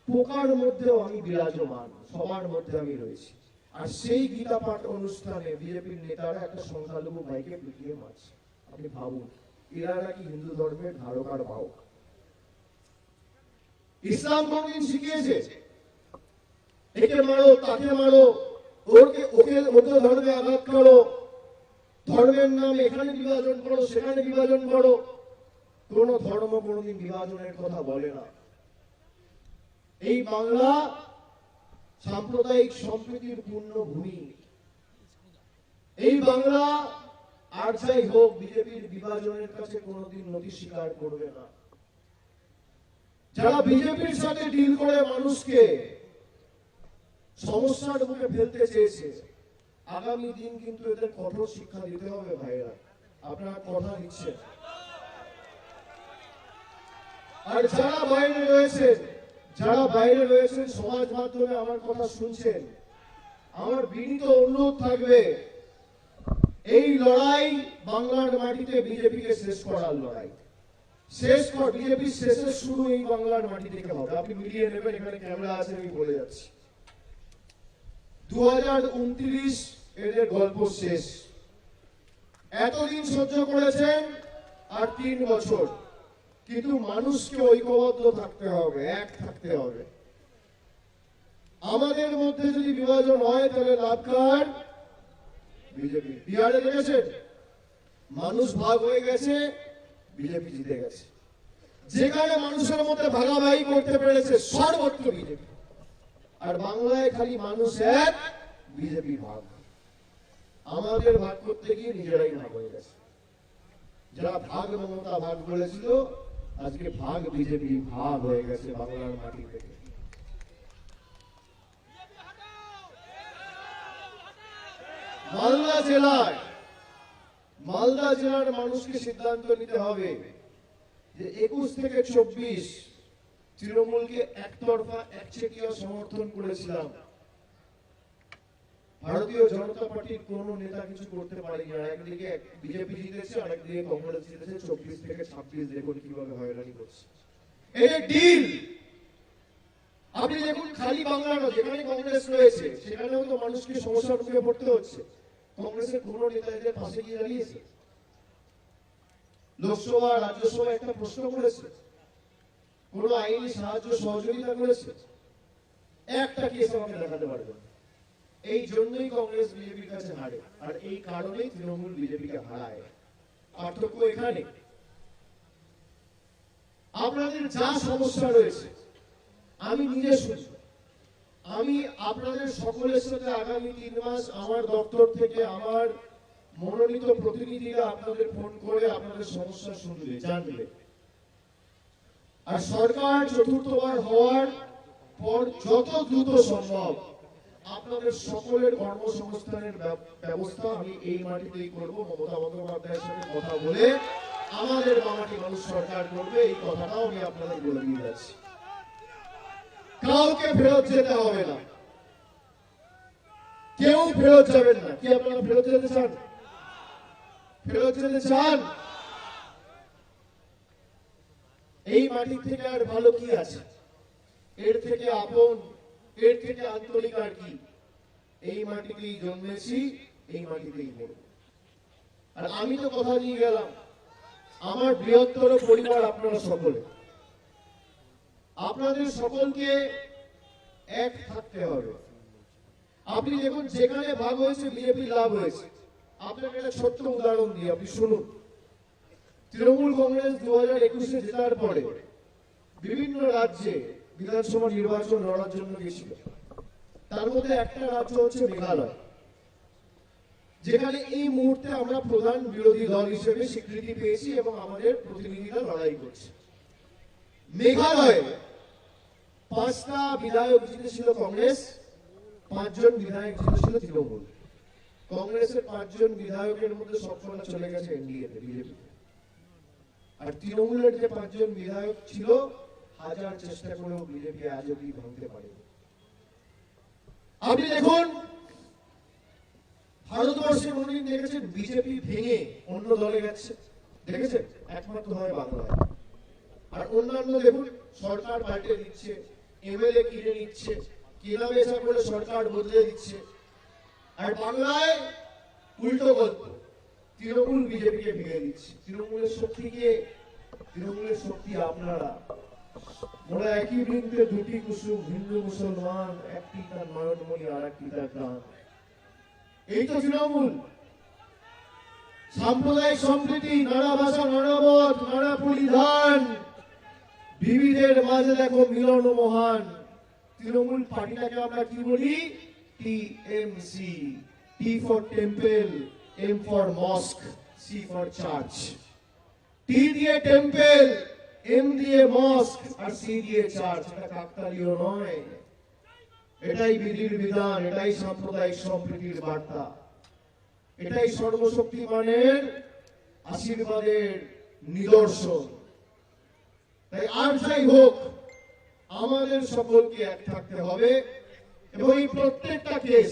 A: পোকার মধ্যেও আমি বিরাজমান, সবার মধ্যে আমি রয়েছি। আর সেই গীতা পাঠ অনুষ্ঠানে বিজেপির নেতারা একটা সংখ্যালঘু ভাইকে পিটিয়ে মারছে। আপনি ভাবুন, এরা নাকি হিন্দু ধর্মের ধারক আর বাহক। ইসলাম কোনদিন শিখিয়েছে একে মারো, তাকে মারো, ওকে অন্য ধর্মে আঘাত করো, ধর্মের নামে এখানে বিভাজন করো, সেখানে বিভাজন করো? কোন ধর্ম কোনদিন বিভাজনের কথা বলে না। এই বাংলা সাম্প্রদায়িক সম্প্রীতির পূর্ণ ভূমি। এই বাংলা আর যাই হোক বিজেপির বিভাজনের কাছে কোনোদিন নথি স্বীকার করবে না। যারা বিজেপির সাথে ডিল করে মানুষকে সমস্যার মুখে ফেলতে চেয়েছে, আগামী দিন কিন্তু এদের কঠোর শিক্ষা দিতে হবে ভাইরা। আপনারা কথা দিচ্ছেন। আর যারা বাইরে রয়েছেন সমাজ মাধ্যমে আমার কথা শুনছেন, আমার বিনীত অনুরোধ থাকবে, এই লড়াই বাংলার মাটিতে বিজেপিকে শেষ করার লড়াই। বিজেপির শেষের শুরু এই বাংলার মাটি থেকে হবে। আপনি মিলিয়ে নেবেন, এখানে ক্যামেরা আছে, আমি বলে যাচ্ছি। 2029 এদের গল্প শেষ। এতদিন সহ্য করেছেন আর 3 বছর, কিন্তু মানুষকে ঐক্যবদ্ধ থাকতে হবে, এক থাকতে হবে। আমাদের মধ্যে যদি বিভাজন হয় তাহলে লাভ কার? বিজেপি। বিহারে দেখেছেন মানুষ ভাগ হয়ে গেছে, বিজেপি জিতে গেছে। যেখানে মানুষের মধ্যে ভাগাভাগি করতে পেরেছে সর্বত্র বিজেপি। আর বাংলায় খালি মানুষ এক, বিজেপি ভাগ। আমাদের ভাগ করতে গিয়ে নিজেরাই ভাগ হয়ে গেছে। যারা ভাগ মমতা ভাগ বলেছিল, আজকে ভাগ বিজেপি ভাগ হয়ে গেছে বাংলার মাটি থেকে। মালদা জেলার মানুষকে সিদ্ধান্ত নিতে হবে যে 21 থেকে 24 তৃণমূলকে একতরফা একচেটিয়া সমর্থন করেছিলাম। ভারতীয় জনতা পার্টির কোন নেতা কিছু করতে পারেনি। আর একদিকে বিজেপি জিতেছে, আর একদিকে কংগ্রেস জিতেছে। 24 থেকে 26 দেখুন কিভাবে হয়রানি করছে। এই ডিল আপনি দেখুন, খালি বাংলা নয়, যেখানে কংগ্রেস রয়েছে সেখানেও তো মানুষকে সমস্যার মুখে পড়তে হচ্ছে। কংগ্রেসের কোন নেতা এদের পাশে গিয়ে দাঁড়িয়েছে? লোকসভা রাজ্যসভা একটা প্রশ্ন করেছে? কোন আইনি সাহায্য সহযোগিতা করেছে? একটা কেস আমাকে দেখাতে পারবে না। এই জন্যই কংগ্রেস বিজেপির কাছে হারে, আর এই কারণেই তৃণমূল বিজেপিকে হারায়। পার্থক্য এখানে। আপনাদের যা সমস্যা রয়েছে আমি নিজে শুনি। আমি আপনাদের সকলের সাথে আগামী 3 মাস আমার দপ্তর থেকে আমার মনোনীত প্রতিনিধিরা আপনাদের ফোন করে আপনাদের সমস্যা শুনবে, জানবে। আর সরকার চতুর্থবার হওয়ার পর যত দ্রুত সম্ভব আপনাদের সকলের কর্মসংস্থানের ব্যবস্থা আমি এই মাটিতেই করব। মমতা বন্দ্যোপাধ্যায়ের সাথে কথা বলে আমাদের মাটি মানুষ সরকার করবে, এই কথাটাও আমি আপনাদের বলে দিয়ে যাচ্ছি। কাউকে ফেরত যেতে হবে না, কেউ ফেরত যাবেন না। কি আপনারা ফেরত যেতে চান? ফেরত যেতে চান? এই মাটি থেকে আর ভালো কি আছে? এর থেকে আপন, এর থেকে আন্তরিক আর কি? এই মাটিতেই জন্মেছি, এই মাটিতেই মরব। আর আমি তো কথা নিয়ে গেলাম, আমার বৃহত্তর পরিবার আপনারা সকলে, আপনাদের সকলকে এক থাকতে হবে। আপনি দেখুন, যেখানে ভাগ হয়েছে বিজেপি লাভ হয়েছে। আপনাকে একটা ছোট্ট উদাহরণ দিই, আপনি শুনুন। তৃণমূল কংগ্রেস 2021-এ জেতার পরে বিভিন্ন রাজ্যে বিধানসভা নির্বাচন লড়ার জন্য গেছিল। তার মধ্যে একটা রাজ্য হচ্ছে মেঘালয়, যেখানে এই মুহূর্তে আমরা প্রধান বিরোধী দল হিসেবে স্বীকৃতি পেয়েছি এবং আমাদের প্রতিনিধিরা লড়াই করছে। মেঘালয়ে 5টা বিধায়ক জিতেছিল কংগ্রেস, 5 জন বিধায়ক জিতেছিল তৃণমূল। কংগ্রেসের 5 জন বিধায়কের মধ্যে সবকটা চলে গেছে এনডিএতে, বিজেপি। আর তৃণমূলের যে 5 জন বিধায়ক ছিল, হাজার চেষ্টা করেও বিজেপি আজ অব্দি ভাঙতে পারেনি। আপনি দেখুন, ভারতবর্ষে কোনদিন দেখেছেন বিজেপি ভেঙে অন্য দলে গেছে? দেখেছেন? একমাত্র হয় বাংলায়। আর অন্যান্য দেখুন সরকার পাল্টে দিচ্ছে, এমএলএ কিনে নিচ্ছে, কেনা বেচা করে সরকার বদলে দিচ্ছে। আর বাংলায় উল্টো গল্প, তৃণমূল বিজেপিকে ভেঙে দিচ্ছে। তৃণমূলের শক্তি কে? তৃণমূলের শক্তি আপনারা। ওরা একই বৃন্তে দুটি কুসুম, হিন্দু মুসলমান, একটি তার নয়নমণি আর একটি তার প্রাণ। এই তো তৃণমূল। সাম্প্রদায়িক সম্প্রীতি, নানা ভাষা, নানা মত, নানা পরিধান, বিবিধের মাঝে দেখো মিলন মহান। তৃণমূল পার্টিটাকে আমরা কি বলি? TMC. T for temple, M for mosque, C for church. T দিয়ে টেম্পল, এম দিয়ে মস্ক আর সি দিয়ে চার্চ। এটা কাকতালীয় নয়, এটাই বিধির বিধান, এটাই সাম্প্রদায়িক সম্প্রীতির বার্তা, এটাই সর্বশক্তিমানের আশীর্বাদের নিদর্শন। তাই আর যাই হোক, আমাদের সকলকে এক থাকতে হবে। এবং এই প্রত্যেকটা কেস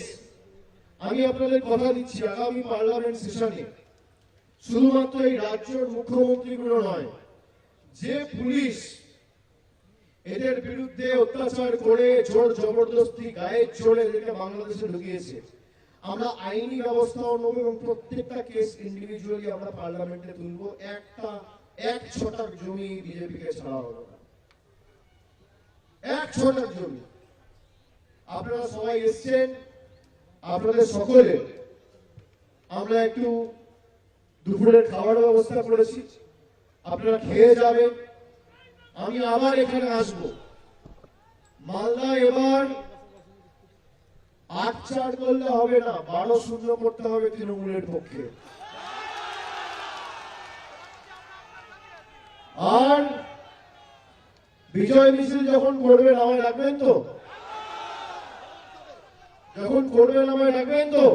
A: আমি আপনাদের কথা দিচ্ছি, আগামী পার্লামেন্ট সেশনে শুধুমাত্র এই রাজ্যের মুখ্যমন্ত্রীগুলো নয়, যে পুলিশ এদের বিরুদ্ধে অত্যাচার করে জোর জবরদস্তি গায়ে চড়ে এদেরকে বাংলাদেশে ঢুকিয়েছে, আমরা আইনি ব্যবস্থাও নেব এবং প্রত্যেকটা কেস ইন্ডিভিজুয়ালি আমরা পার্লামেন্টে তুলব। এক ছটাক জমি বিজেপিকে ছাড়া হলো না, এক ছটাক জমি। আপনারা সবাই এসছেন, আপনাদের সকলে আমরা একটু দুপুরের খাবার ব্যবস্থা করেছি, আপনারা খেয়ে যাবেন। আমি আবার এখানে আসব। মালদা এবার ৮-৪ করলে হবে না, ১২-০ করতে হবে তৃণমূলের পক্ষে। আর বিজয় মিছিল যখন করবেন আমায় ডাকবেন তো? যখন করবেন আমায় ডাকবেন তো?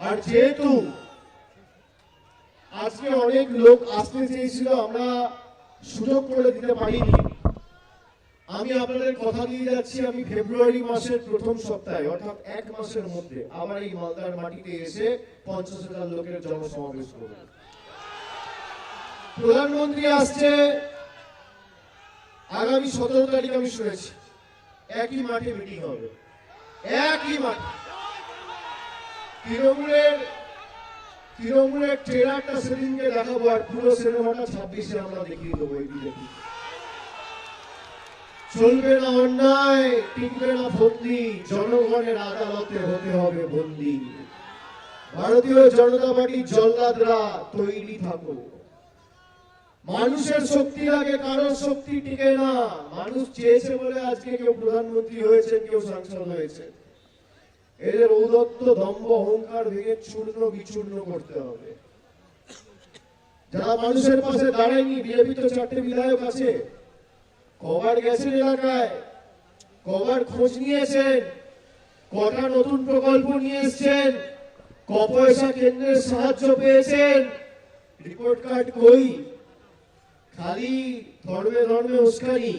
A: আর যেহেতু আজকে অনেক লোক আসতে চেয়েছিল, আমরা সুযোগ করে দিতে পারিনি, আমি আপনাদের কথা দিয়ে যাচ্ছি, আমি ফেব্রুয়ারি মাসের প্রথম সপ্তাহে অর্থাৎ ১ মাসের মধ্যে আবার এই মালদার মাটিতে এসে ৫০,০০০ লোকের জনসমাবেশ করব। প্রধানমন্ত্রী আসছে আগামী ১৭ তারিখ, আমি শুনেছি একই মাঠে মিটিং হবে, একই মাঠে। তৃণমূলের ট্রেলারটা সেদিনকে দেখাবো, আর পুরো সিনেমাটা ২৬-এ আমরা দেখিয়ে দেবো। এই বিজেপি চলবে না অন্যায়, টিকবে না ফন্দি, জনগণের আদালতে হতে হবে বন্দী। ভারতীয় জনতা পার্টির জল্লাদরা তৈরি থাকো। মানুষের শক্তি লাগে, কারোর শক্তি টিকে না। মানুষ চেয়েছে বলে আজকে কেউ প্রধানমন্ত্রী হয়েছে, কেউ সাংসদ হয়েছে। এদের ঔদ্ধত্য, দম্ভ, অহংকার ভেঙে চূর্ণ বিচূর্ণ করতে হবে। যারা মানুষের পাশে দাঁড়ায়নি, বিজেপি তো ৪টে বিধায়ক আছে, কবার গেছেন এলাকায়, কবার খোঁজ নিয়েছেন, কটা নতুন প্রকল্প নিয়ে এসছেন, ক পয়সা কেন্দ্রের সাহায্য পেয়েছেন, রিপোর্ট কার্ড কই? খালি ধর্মে ধর্মে উস্কানি,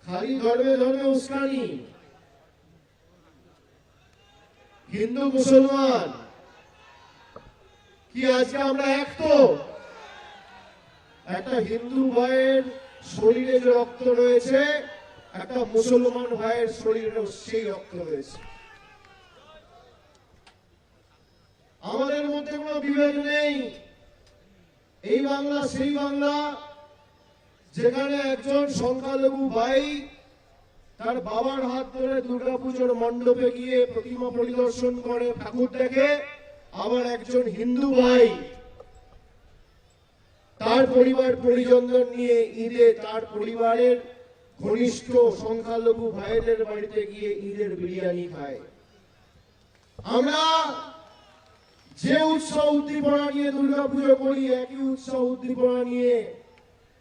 A: খালি ধর্মে ধর্মে উস্কানি। হিন্দু মুসলমান কি আজকে আমরা এক? তো একটা হিন্দু ভাইয়ের শরীরে যে রক্ত রয়েছে, একটা মুসলমান ভাইয়ের শরীরে সেই রক্ত রয়েছে। আমাদের মধ্যে কোনো বিভেদ নেই। এই বাংলা সেই বাংলা যেখানে একজন সংখ্যালঘু ভাই তার বাবার হাত ধরে দুর্গাপুজোর মণ্ডপে গিয়ে প্রতিমা পরিদর্শন করে, ঠাকুর দেখে, আবার একজন হিন্দু ভাই তার পরিবার পরিজনদের নিয়ে ঈদে তার পরিবারের ঘনিষ্ঠ সংখ্যালঘু ভাইদের বাড়িতে গিয়ে ঈদের বিরিয়ানি খায়। আমরা যে উৎসব উদ্দীপনা নিয়ে দুর্গাপুজো করি, একই উৎসব উদ্দীপনা নিয়ে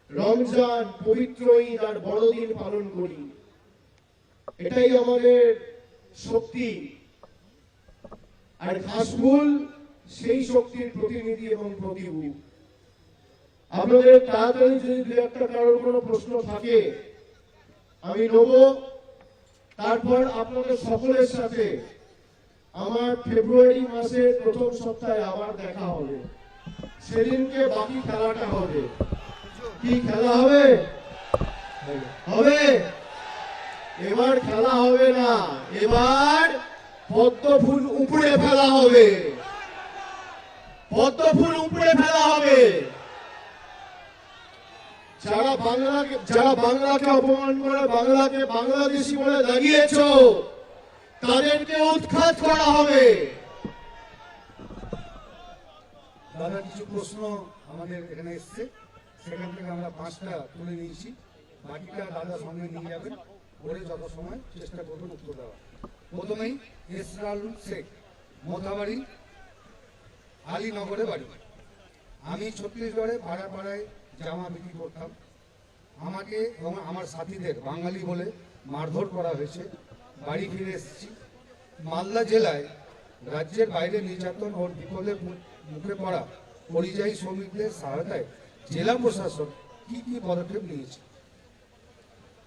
A: রমজান, পবিত্র ঈদ আর বড়দিন পালন করি। এটাই আমাদের শক্তি। আর ঘাসফুল সেই শক্তির প্রতিনিধি এবং প্রতিরূপ। আপনাদের তাড়াতাড়ি যদি দু একটা কারোর কোনো প্রশ্ন থাকে আমি নেব। তারপর আপনাদের সকলের সাথে আমার ফেব্রুয়ারি মাসের প্রথম সপ্তাহে আবার দেখা হবে। সেদিনকে বাকি খেলাটা হবে। কি খেলা হবে? হবে? এবার খেলা হবে না, এবার পদ্ম ফুল উপড়ে ফেলা হবে। পদ্ম ফুল উপড়ে ফেলা হবে। যারা বাংলাকে অপমান করে, বাংলাকে বাংলাদেশি বলে দাঁড়িয়েছ, তাদেরকে উৎখাত করা হবে।
B: দাদা, কিছু প্রশ্ন আমাদের এখানে এসছে, সেখান থেকে আমরা 5টা তুলে নিয়েছি। বাকিটা দাদা সঙ্গে নিয়ে যাবেন, ওরে যত সময় চেষ্টা করবেন উত্তর দেওয়া। প্রথমেই এসরারুল শেখ, মোথাবাড়ি, আলীনগরে বাড়ি। আমি ছত্তিশগড়ে পাড়ায় পাড়ায় জামা বিক্রি করতাম। আমাকে এবং আমার সাথীদের বাঙালি বলে মারধর করা হয়েছে। বাড়ি ফিরে এসেছি। মালদা জেলায় রাজ্যের বাইরে নির্যাতন ও বিপদের মুখে পড়া পরিযায়ী শ্রমিকদের সহায়তায় জেলা প্রশাসন কি কি পদক্ষেপ নিয়েছে?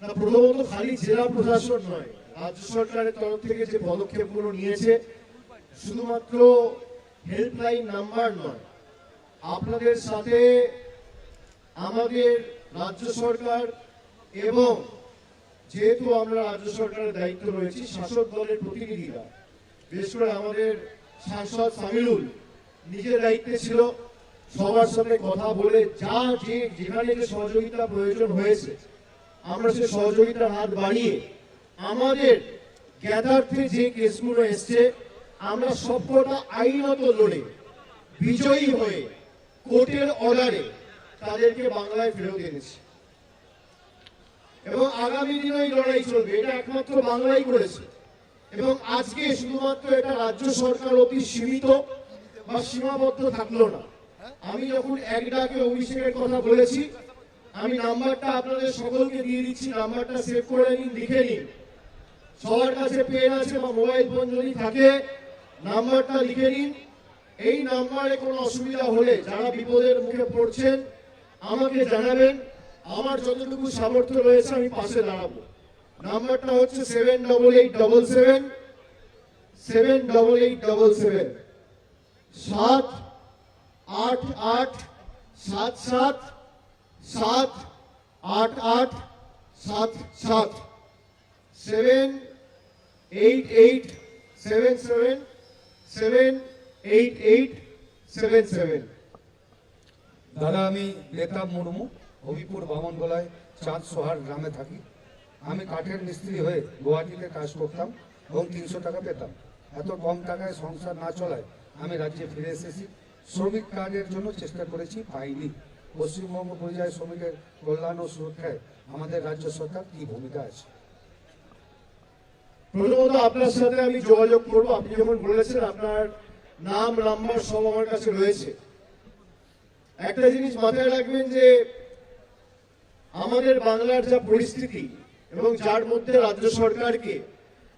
A: না, প্রথমত খালি জেলা প্রশাসন নয়, রাজ্য সরকারের তরফ থেকে যে পদক্ষেপগুলো নিয়েছে, শুধুমাত্র হেল্পলাইন নাম্বার নয়, আপনাদের সাথে আমাদের রাজ্য সরকার এবং যেহেতু আমরা রাজ্য সরকারের দায়িত্ব রয়েছি, শাসক দলের প্রতিনিধিরা, বিশেষ করে আমাদের সাংসদ সামিলুল নিজের দায়িত্বে ছিল। সবার সাথে কথা বলে যেখানে যে সহযোগিতা প্রয়োজন হয়েছে, আমরা সে সহযোগিতার হাত বাড়িয়ে আমাদের জ্ঞাতার্থে যে কেসগুলো এসছে, আমরা সবকটা আইনত লড়ে বিজয়ী হয়ে কোর্টের অর্ডারে তাদেরকে বাংলায় ফেরত এনেছি। এবং আগামী দিনে এই লড়াই চলবে, এটা একমাত্র বাংলাই করেছে। এবং আজকে শুধুমাত্র এটা রাজ্য সরকার অতি সীমিত বা সীমাবদ্ধ থাকলো না। আমি যখন এক ডাকে অভিষেকের কথা বলেছি, আমি নাম্বারটা আপনাদের সকলকে দিয়ে দিচ্ছি, নাম্বারটা সেভ করে নিন, লিখে নিন। সবার কাছে পেন আছে বা মোবাইল ফোন যদি থাকে, নাম্বারটা লিখে নিন। এই নাম্বারে কোনো অসুবিধা হলে, যারা বিপদের মুখে পড়ছেন, আমাকে জানাবেন। আমার যতটুকু সামর্থ্য রয়েছে আমি পাশে দাঁড়াবো। নাম্বারটা হচ্ছে 7877 78877 78877 78877
B: দাদা, আমি বেতাব মুর্মু, হবিপুর বামনগোলায় চাঁদ সোহার গ্রামে থাকি। আমি কাঠের মিস্ত্রি হয়ে গুয়াহাটিতে কাজ করতাম এবং 300 টাকা পেতাম। এত কম টাকায় সংসার না চলায় আমি রাজ্যে ফিরে এসেছি। শ্রমিক কার্ডের জন্য চেষ্টা করেছি, পাইনি। পশ্চিমবঙ্গ পরিযায়ী শ্রমিকের কল্যাণ ও সুরক্ষায় আমাদের রাজ্য সরকার কি ভূমিকা আছে?
A: প্রথমত আপনার সাথে আমি যোগাযোগ করবো। আপনি যেমন বলেছেন আপনার নাম নাম্বার সব আমার কাছে রয়েছে। একটা জিনিস মাথায় রাখবেন যে আমাদের বাংলার যা পরিস্থিতি এবং যার মধ্যে রাজ্য সরকারকে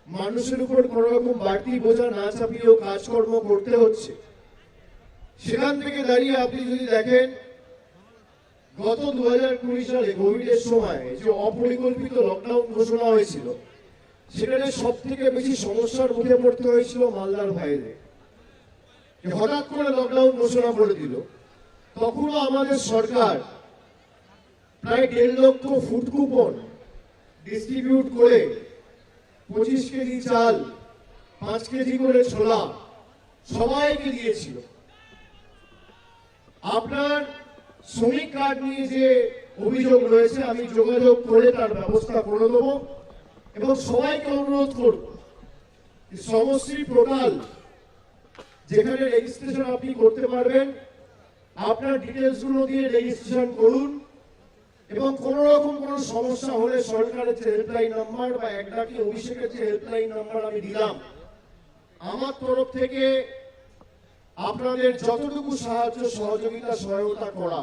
A: মানুষের উপর কোন রকম বাড়তি বোঝা না চাপিয়েও কাজকর্ম করতে হচ্ছে, সেখান থেকে দাঁড়িয়ে আপনি যদি দেখেন গত 2020 সালে কোভিডের সময় যে অপরিকল্পিত লকডাউন ঘোষণা হয়েছিল, সেখানে সব থেকে বেশি সমস্যার মুখে পড়তে হয়েছিল মালদার ভাইদের। হঠাৎ করে লকডাউন ঘোষণা করে দিল, তখনও আমাদের সরকার প্রায় 1.5 লক্ষ ফুড কুপন ডিস্ট্রিবিউট করে 25 কেজি চাল, 5 কেজি করে ছোলা সবাইকে দিয়েছিল। আপনার শ্রমিক কার্ড নিয়ে যে অভিযোগ রয়েছে, আমি যোগাযোগ করে তার ব্যবস্থা করে দেবো এবং সবাইকে অনুরোধ করব সমশ্রী পোর্টাল, যেখানে রেজিস্ট্রেশন আপনি করতে পারবেন, আপনার ডিটেলস গুলো দিয়ে রেজিস্ট্রেশন করুন। এবং কোন রকম কোন সমস্যা হলে সরকারের যে হেল্পলাইন নাম্বার বা এক ডাকে অভিষেকের যে হেল্পলাইন নাম্বার আমি দিলাম, আমার তরফ থেকে আপনাদের যতটুকু সাহায্য সহযোগিতা সহায়তা করা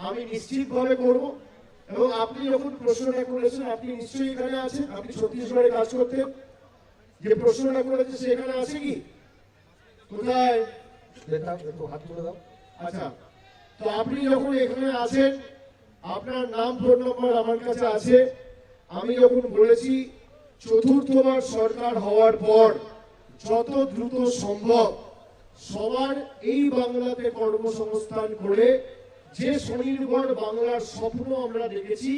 A: আমি নিশ্চিতভাবে করব। এবং আপনি যখন প্রশ্নটা করেছেন, আপনি নিশ্চয়ই এখানে আছেন, আপনি ছত্তিশগড়ে কাজ করতেন, যে প্রশ্নটা করেছে সে এখানে আছে কি? কোথায়?
B: একটু হাত তুলে দাও।
A: আচ্ছা, তো আপনি যখন এখানে আছেন, আপনার নাম ফোন নম্বর আমার কাছে আছে। আমি যখন বলেছি চতুর্থবার সরকার হওয়ার পর যত দ্রুত সম্ভব সবার এই বাংলাতে কর্মসংস্থান করে যে স্বনির্ভর বাংলার স্বপ্ন আমরা দেখেছি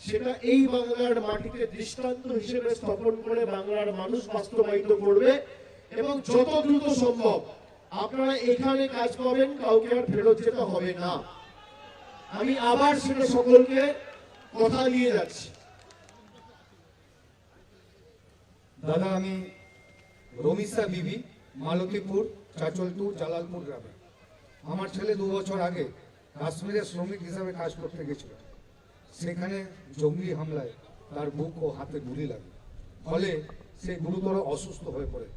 A: সেটা এই বাংলার মাটিতে দৃষ্টান্ত হিসেবে স্থাপন করে বাংলার মানুষ বাস্তবায়িত করবে এবং যত দ্রুত সম্ভব আপনারা এখানে কাজ পাবেন, কাউকে আর ফেরত যেতে হবে না। আমি আবার সেটা সকলকে কথা দিয়ে যাচ্ছি।
B: দাদা আমি রমিসা বিবি, মালতীপুর চাচলটু জালালপুর গ্রামে। আমার ছেলে 2 বছর আগে কাশ্মীরে শ্রমিক হিসাবে কাজ করতে গেছিল। সেখানে জঙ্গি হামলায় তার বুক ও হাতে গুলি লাগে, ফলে সে গুরুতর অসুস্থ হয়ে পড়ে।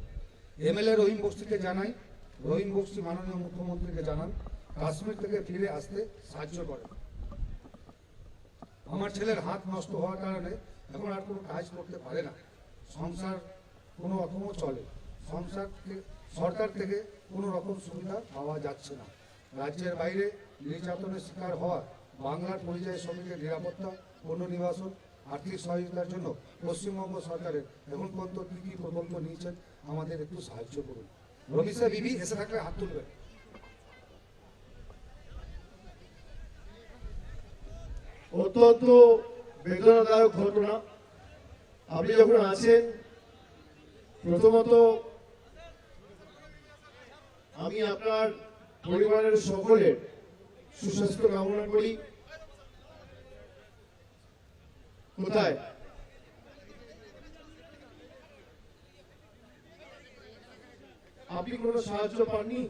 B: এমএলএ রহিম বস্তিকে জানাই, রহিম বস্তি মাননীয় মুখ্যমন্ত্রীকে জানান, কাশ্মীর থেকে ফিরে আসতে সাহায্য করেন। আমার ছেলের হাত নষ্ট হওয়ার কারণে এখন আর কোনো কাজ করতে পারে না, সংসার কোনো রকমও চলে, সরকার থেকে কোনো রকম সুবিধা পাওয়া যাচ্ছে না। রাজ্যের বাইরে নির্যাতনের শিকার হওয়া বাংলার পরিযায়ী শ্রমিকের নিরাপত্তা, পুনর্নিবাসন, আর্থিক সহযোগিতার জন্য পশ্চিমবঙ্গ সরকারের এখন পর্যন্ত কী কী প্রকল্প নিয়েছেন আমাদের একটু সাহায্য করুন। রমিসা বিবি এসে থাকলে হাত তুলবেন।
A: অত্যন্ত বেদনাদায়ক ঘটনা। আপনি যখন আছেন, প্রথমত আমি আপনার পরিবারের সকলের সুস্বাস্থ্য কামনা করি। কোথায় আপনি কোনো সাহায্য পাননি?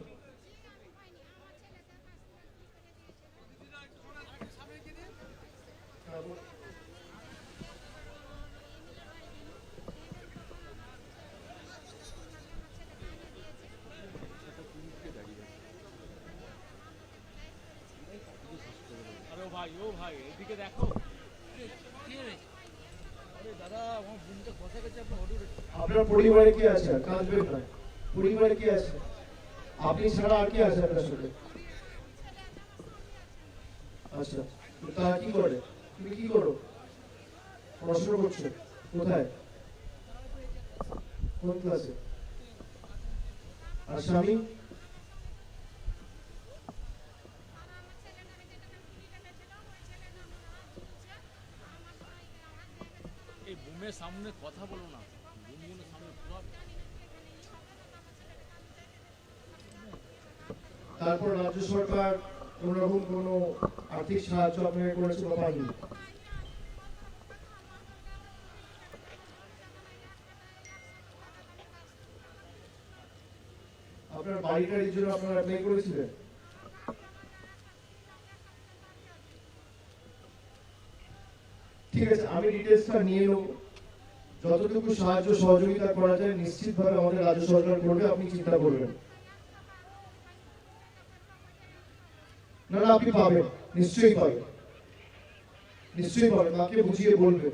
C: ও ভাই এদিকে দেখো। আরে দাদা আমার বোনটা কথা গেছে, আপনি অর্ডার।
A: আপনার পরিবারে কি আছে? কাঁদবেন না। পরিবারে কি আছে? আপনি ছাড়া আর কি আছে আপনার সাথে? আচ্ছা, তা কি করে? তুমি কি করো? পড়াশোনা করছো? কোথায়? কোন ক্লাসে? আর স্বামী?
C: এই বোনের সামনে কথা বলো না, বোনের সামনে সব।
A: তারপর রাজ্য সরকার কোন রকম কোনো আর্থিক সাহায্য আপনাকে করেছে বা পাননি? আপনার বাড়িটার জন্য আপনারা অ্যাপ্লাই করেছিলেন? ঠিক আছে, আমি ডিটেলসটা নিয়ে নেব। যতটুকু সাহায্য সহযোগিতা করা যায় নিশ্চিতভাবে আমাদের রাজ্য সরকার করবে, আপনি চিন্তা করবেন না। না, আপনি পাবেন, নিশ্চয়ই পাবেন, নিশ্চয়ই পাবেন। তাকে বুঝিয়ে বলবেন,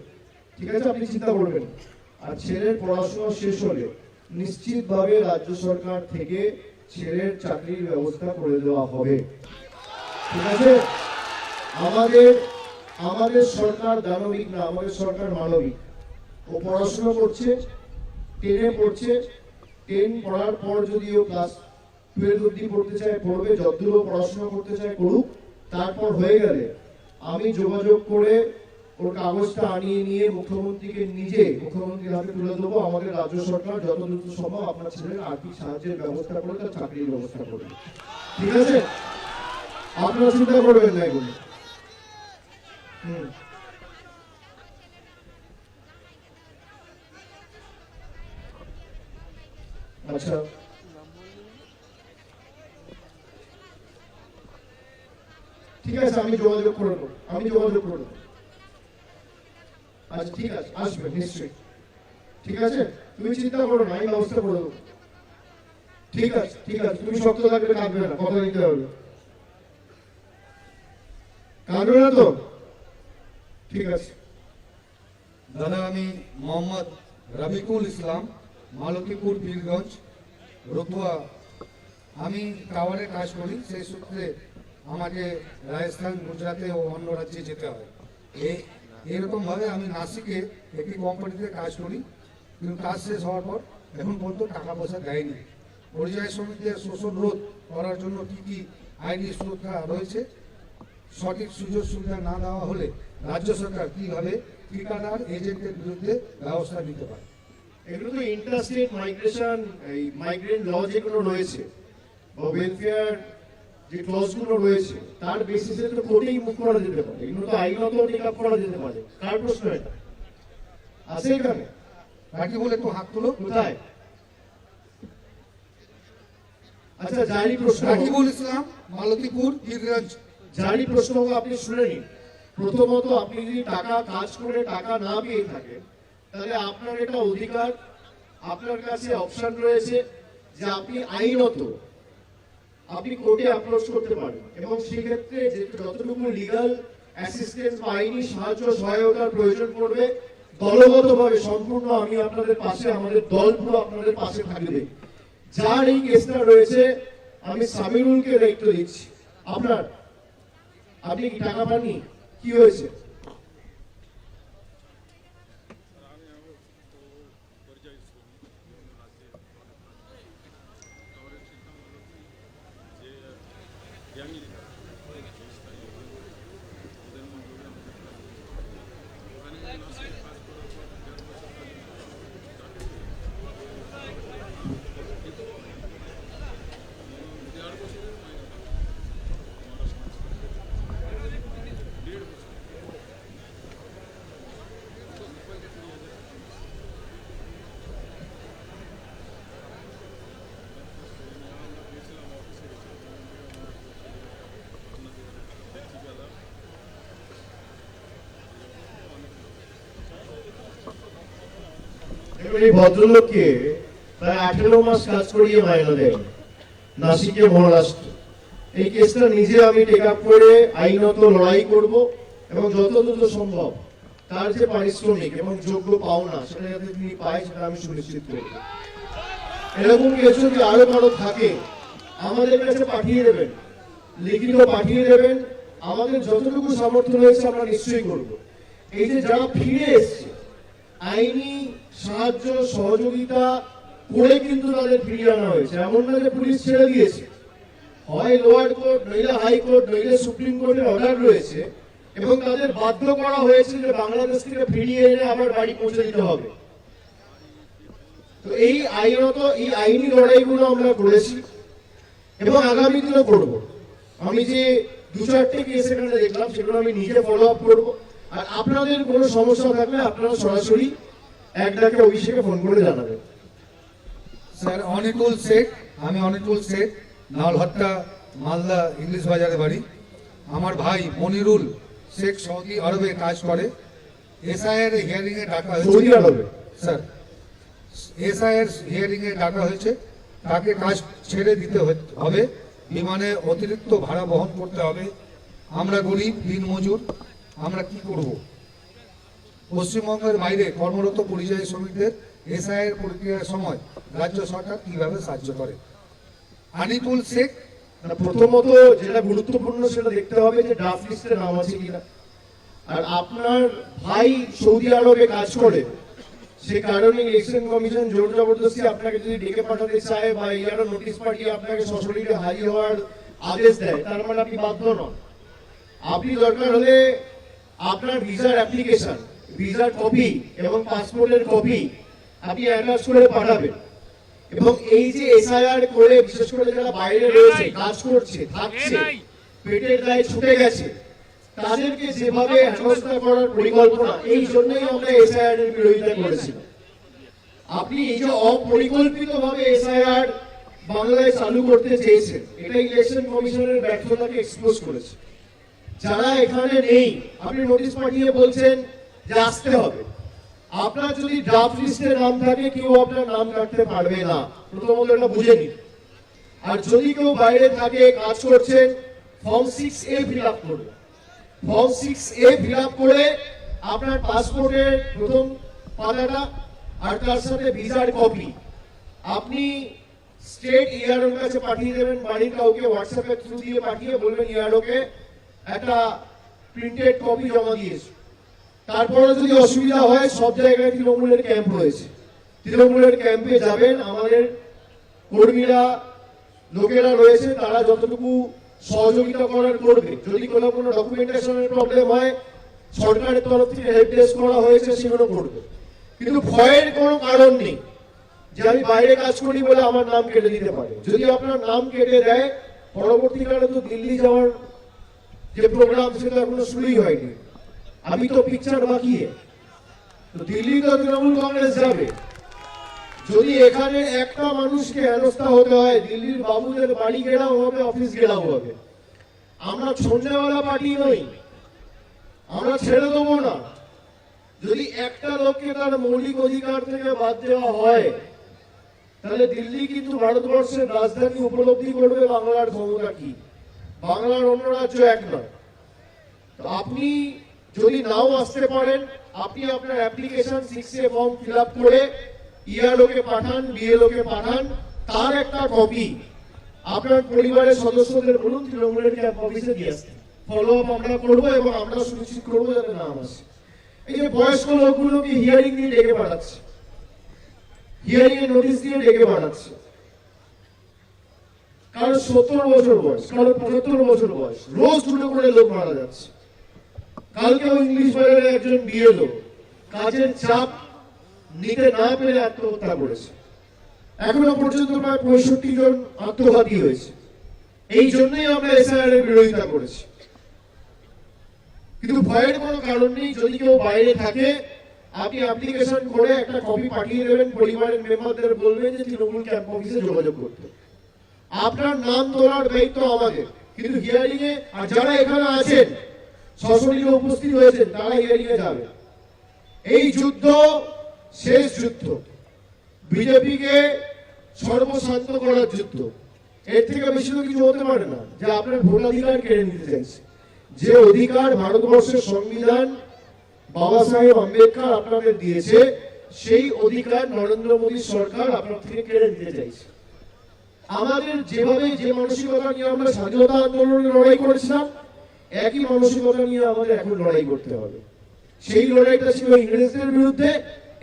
A: ঠিক আছে? আপনি চিন্তা করবেন। আর ছেলের পড়াশোনা শেষ হলে নিশ্চিতভাবে রাজ্য সরকার থেকে ছেলের চাকরির ব্যবস্থা করে দেওয়া হবে, ঠিক আছে? আমাদের সরকার দানবিক না, আমাদের সরকার মানবিক। ও পড়াশোনা করছে, 10-এ পড়ছে, 10 পড়ার পর যদি ও ক্লাস 12 অবধি পড়তে চায় পড়বে, যতদূর ও পড়াশোনা করতে চায় করুক। তারপর হয়ে গেলে আমি যোগাযোগ করে ওর কাগজটা আনিয়ে নিয়ে মুখ্যমন্ত্রীর হাতে তুলে দেবো। আমাদের রাজ্য সরকার যত দ্রুত সম্ভব আপনার ছেলের আর্থিক সাহায্যের ব্যবস্থা করে তার চাকরির ব্যবস্থা করবে, ঠিক আছে? আপনারা চিন্তা করবেন না এগুলো। আচ্ছা, ঠিক আছে, আমি যোগাযোগ করে দেবো। আচ্ছা, ঠিক আছে, আসবে নিশ্চয়ই, ঠিক আছে? তুমি চিন্তা করো না, আমি ব্যবস্থা করে দেবো। ঠিক আছে, ঠিক আছে, তুমি শক্ত থাকবে, কাঁদবে না, কথা দিতে হবে। কাঁদবে না তো? ঠিক আছে।
B: দাদা আমি মোহাম্মদ রবিকুল ইসলাম, মালতীপুর পীরগঞ্জ রতুয়া। আমি টাওয়ারে কাজ করি, সেই সূত্রে আমাকে রাজস্থান, গুজরাটে ও অন্য রাজ্যে যেতে হয়। এরকমভাবে আমি নাসিকে একটি কোম্পানিতে কাজ করি। কিন্তু কাজ শেষ হওয়ার পর এখন পর্যন্ত টাকা পয়সা দেয়নি। পরিযায়ী শ্রমিকদের শোষণ রোধ করার জন্য কি কি আইনি সুরক্ষা রয়েছে, সঠিক সুযোগ সুবিধা না দেওয়া হলে রাজ্য সরকার কিভাবে ঠিকাদার এজেন্টের বিরুদ্ধে ব্যবস্থা নিতে পারে?
A: এগুলো তো ইন্টারস্টেট মাইগ্রেশন, এই মাইগ্রেন্ট ল যেগুলো রয়েছে বা ওয়েলফেয়ার যে ক্লজগুলো রয়েছে তার বেসিসে তো কোর্টেই মুখ করা যেতে পারে। এগুলো তো আইনত টেক আপ করা যেতে পারে। কার প্রশ্ন এটা আছে এখানে?
B: রাখি বলে একটু হাত তুলো।
A: কোথায়? আচ্ছা, জারি প্রশ্ন,
B: রাকিবুল ইসলাম, মালতীপুর, গিরিরাজ।
A: জারি প্রশ্ন আপনি শুনে নিন। প্রথমত, আপনি যদি টাকা কাজ করে টাকা না পেয়ে থাকেন তাহলে আপনার এটা অধিকার, আপনার কাছে অপশন রয়েছে যে আপনি আইনত আপনি কোর্টে অ্যাপ্রোচ করতে পারেন এবং সেক্ষেত্রে যতটুকু লিগাল অ্যাসিস্ট্যান্স বা আইনি সাহায্য সহায়তার প্রয়োজন পড়বে দলগতভাবে সম্পূর্ণ আমি আপনাদের পাশে, আমাদের দল পুরো আপনাদের পাশে থাকবে। যার এই কেসটা রয়েছে আমি সামিরুলকে দায়িত্ব দিচ্ছি। আপনি কি টাকা পাননি? কি হয়েছে? এবার এই ভদ্রলোককে প্রায় 18 মাস কাজ করিয়ে মাইনে দেয় নাসিকে মহারাষ্ট্র। এই কেসটা নিজে আমি টেক আপ করে আইনত লড়াই করব এবং যত দ্রুত সম্ভব তার যে পারিশ্রমিক এবং যোগ্য পাওনা সেটা যাতে তিনি পায় সেটা আমি সুনিশ্চিত করব। এরকম কেস যদি আরো কারো থাকে আমাদের কাছে পাঠিয়ে দেবেন, লিখিত পাঠিয়ে দেবেন। আমাদের যতটুকু সামর্থ্য রয়েছে আমরা নিশ্চয়ই করব। এই যে যারা ফিরে এসছে আইনি সাহায্য সহযোগিতা করে কিন্তু তাদের ফিরিয়ে আনা হয়েছে, এমন না যে পুলিশ ছেড়ে দিয়েছে। হয় লোয়ার কোর্ট, নইলে হাইকোর্ট, নইলে সুপ্রিম কোর্টের অর্ডার রয়েছে এবং তাদের বাধ্য করা হয়েছে যে বাংলাদেশ থেকে ফিরিয়ে এনে আবার বাড়ি পৌঁছে দিতে হবে। তো এই আইনি লড়াইগুলো আমরা করেছি এবং আগামী দিনে করব। আমি যে 2-4টে কেস এখানে দেখলাম সেগুলো আমি নিজে ফলো আপ করবো। আর আপনাদের কোনো সমস্যা থাকলে আপনারা সরাসরি এক ডাকে অভিষেকে ফোন করে জানাবেন।
B: স্যার অনিকুল শেখ, আমি অনিকুল শেখ, নালহট্টা, মালদা ইংলিশ বাজারে বাড়ি। আমার ভাই মনিরুল শেখ সৌদি আরবে কাজ করে। এসআইয়ের হিয়ারিং এ ডাকা হয়েছে।
A: সৌদি আরবে?
B: স্যার এসআইয়ের হিয়ারিং এ ডাকা হয়েছে। তাকে কাজ ছেড়ে দিতে হবে, বিমানে অতিরিক্ত ভাড়া বহন করতে হবে। আমরা গরিব দিনমজুর, আমরা কি করব? পশ্চিমবঙ্গের বাইরে কর্মরত পরিযায়ী শ্রমিকদের এসআইয়ের প্রক্রিয়ার সময় রাজ্য সরকার কিভাবে সাহায্য করে? আনিকুল শেখ,
A: প্রথমত যেটা গুরুত্বপূর্ণ সেটা দেখতে হবে যে ড্রাফট লিস্টে নাম আছে কিনা। আর আপনার ভাই সৌদি আরবে কাজ করে, সে কারণে ইলেকশন কমিশন জোর জবরদস্তি আপনাকে যদি ডেকে পাঠাতে চায় বা ইয়ারও নোটিশ পাঠিয়ে আপনাকে সশরীরে হাজির হওয়ার আদেশ দেয়, তার মানে আপনি বাধ্য নন। আপনি দরকার হলে আপনার ভিসার অ্যাপ্লিকেশন, ভিসার কপি এবং পাসপোর্টের কপি আপনি অ্যাটাচ করে পাঠাবেন। এবং এই যে এসআইআর করে বিশেষ করে যারা বাইরে রয়েছে, কাজ করছে, থাকছে, পেটের দায়ে ছুটে গেছে, তাদেরকে যেভাবে হেনস্থা করার পরিকল্পনা, এই জন্যই আমরা এসআইআর এর বিরোধিতা করেছিলাম। আপনি এই যে অপরিকল্পিতভাবে এসআইআর বাংলায় চালু করতে চেয়েছেন, এটা ইলেকশন কমিশনের ব্যর্থতাকে এক্সপোজ করেছে। যারা এখানে নেই আপনি নোটিশ পাঠিয়ে বলছেন যে আসতে হবে। আপনার যদি ড্রাফট লিস্টে নাম থাকে কেউ আপনার নাম কাটতে পারবে না, প্রথমত এটা বুঝে নিন। আর যদি কেউ বাইরে থাকে কাজ করছেন, ফর্ম 6A ফিল আপ করবে। ফর্ম 6A ফিল আপ করে আপনার পাসপোর্টের প্রথম পাতাটা আর তার সাথে ভিসার কপি আপনি স্টেট ইআরওর কাছে পাঠিয়ে দেবেন। বাড়ির কাউকে হোয়াটসঅ্যাপের থ্রু দিয়ে পাঠিয়ে বলবেন ইআরওকে একটা প্রিন্টেড কপি জমা দিয়েছে। তারপরে যদি অসুবিধা হয়, সব জায়গায় তৃণমূলের ক্যাম্প রয়েছে, তৃণমূলের ক্যাম্পে যাবেন, আমাদের কর্মীরা লোকেরা রয়েছে, তারা যতটুকু সহযোগিতা করার করবে। যদি কোনো ডকুমেন্টেশনের প্রবলেম হয়, সরকারের তরফ থেকে হেল্প ডেস্ক করা হয়েছে, সেগুলো করবে। কিন্তু ভয়ের কোনো কারণ নেই যে আমি বাইরে কাজ করি বলে আমার নাম কেটে দিতে পারে। যদি আপনার নাম কেটে দেয়, পরবর্তীকালে তো দিল্লি যাওয়ার যে প্রোগ্রাম সেটা এখনো শুরুই হয়নি। আমি তো পিকচার বাকি তো দিল্লি তো তৃণমূল কংগ্রেস যাবে। যদি এখানে একটা মানুষকে হেনস্থা হতে হয়, দিল্লির বাবুদের বাড়ি ঘেরাও হবে, অফিস ঘেরাও হবে। আমরা সন্ধ্যেবেলা পার্টি নই, আমরা ছেড়ে দেবো না। যদি একটা লোককে তার মৌলিক অধিকার থেকে বাদ দেওয়া হয়, তাহলে দিল্লি কিন্তু ভারতবর্ষের রাজধানী উপলব্ধি করবে বাংলার ক্ষমতা কি। বাংলার অন্য রাজ্য এক নয়। তো আপনি যদি নাও আসতে পারেন, আপনি আপনার application 6A form fill up করে ইআরও কে পাঠান, বিএলও কে পাঠান, তার একটা কপি আপনার পরিবারের সদস্যদের বলুন তৃণমূলের ক্যাম্প অফিসে দিয়ে আসতে। ফলো আপ আমরা করবো এবং আমরা সুনিশ্চিত করবো যাতে নাম আসে। এই যে বয়স্ক লোকগুলোকে হিয়ারিং দিয়ে ডেকে পাঠাচ্ছে, হিয়ারিং এর নোটিশ দিয়ে ডেকে পাঠাচ্ছে, কারো 70 বছর বয়স, কারো 75 বছর বয়স, রোজ দুটো করে লোক মারা যাচ্ছে। কালকেও ইংলিশ বাজারে একজন বিএলও কাজের চাপ নিতে না পেরে আত্মহত্যা করেছে। এখনো পর্যন্ত প্রায় 65 জন আত্মঘাতী হয়েছে। এই জন্যই আমরা এসআইআর এর বিরোধিতা করেছি। কিন্তু ভয়ের কোনো কারণ নেই। যদি কেউ বাইরে থাকে, আপনি অ্যাপ্লিকেশন করে একটা কপি পাঠিয়ে দেবেন, পরিবারের মেম্বারদের বলবেন যে তৃণমূল ক্যাম্প অফিসে যোগাযোগ করতে। আপনার নাম তোলার দায়িত্ব আমাদের। কিন্তু হিয়ারিং এ, আর যারা এখানে আছেন সশরীরে উপস্থিত হয়েছেন, তারা হিয়ারিং এ যাবে। এই যুদ্ধ শেষ যুদ্ধ, বিজেপিকে সর্বশান্ত করার যুদ্ধ। এর থেকে বেশি তো কিছু হতে পারে না যে আপনার ভোটাধিকার কেড়ে নিতে চাইছে। যে অধিকার ভারতবর্ষের সংবিধান বাবা সাহেব আম্বেদকর আপনাদের দিয়েছে, সেই অধিকার নরেন্দ্র মোদী সরকার আপনার থেকে কেড়ে নিতে চাইছে। আমাদের যেভাবে যে মানসিকতা নিয়ে আমরা স্বাধীনতা আন্দোলনে লড়াই করেছিলাম, একই মানসিকতা নিয়ে আমাদের এখন লড়াই করতে হবে। সেই লড়াইটা ছিল ইংরেজদের বিরুদ্ধে,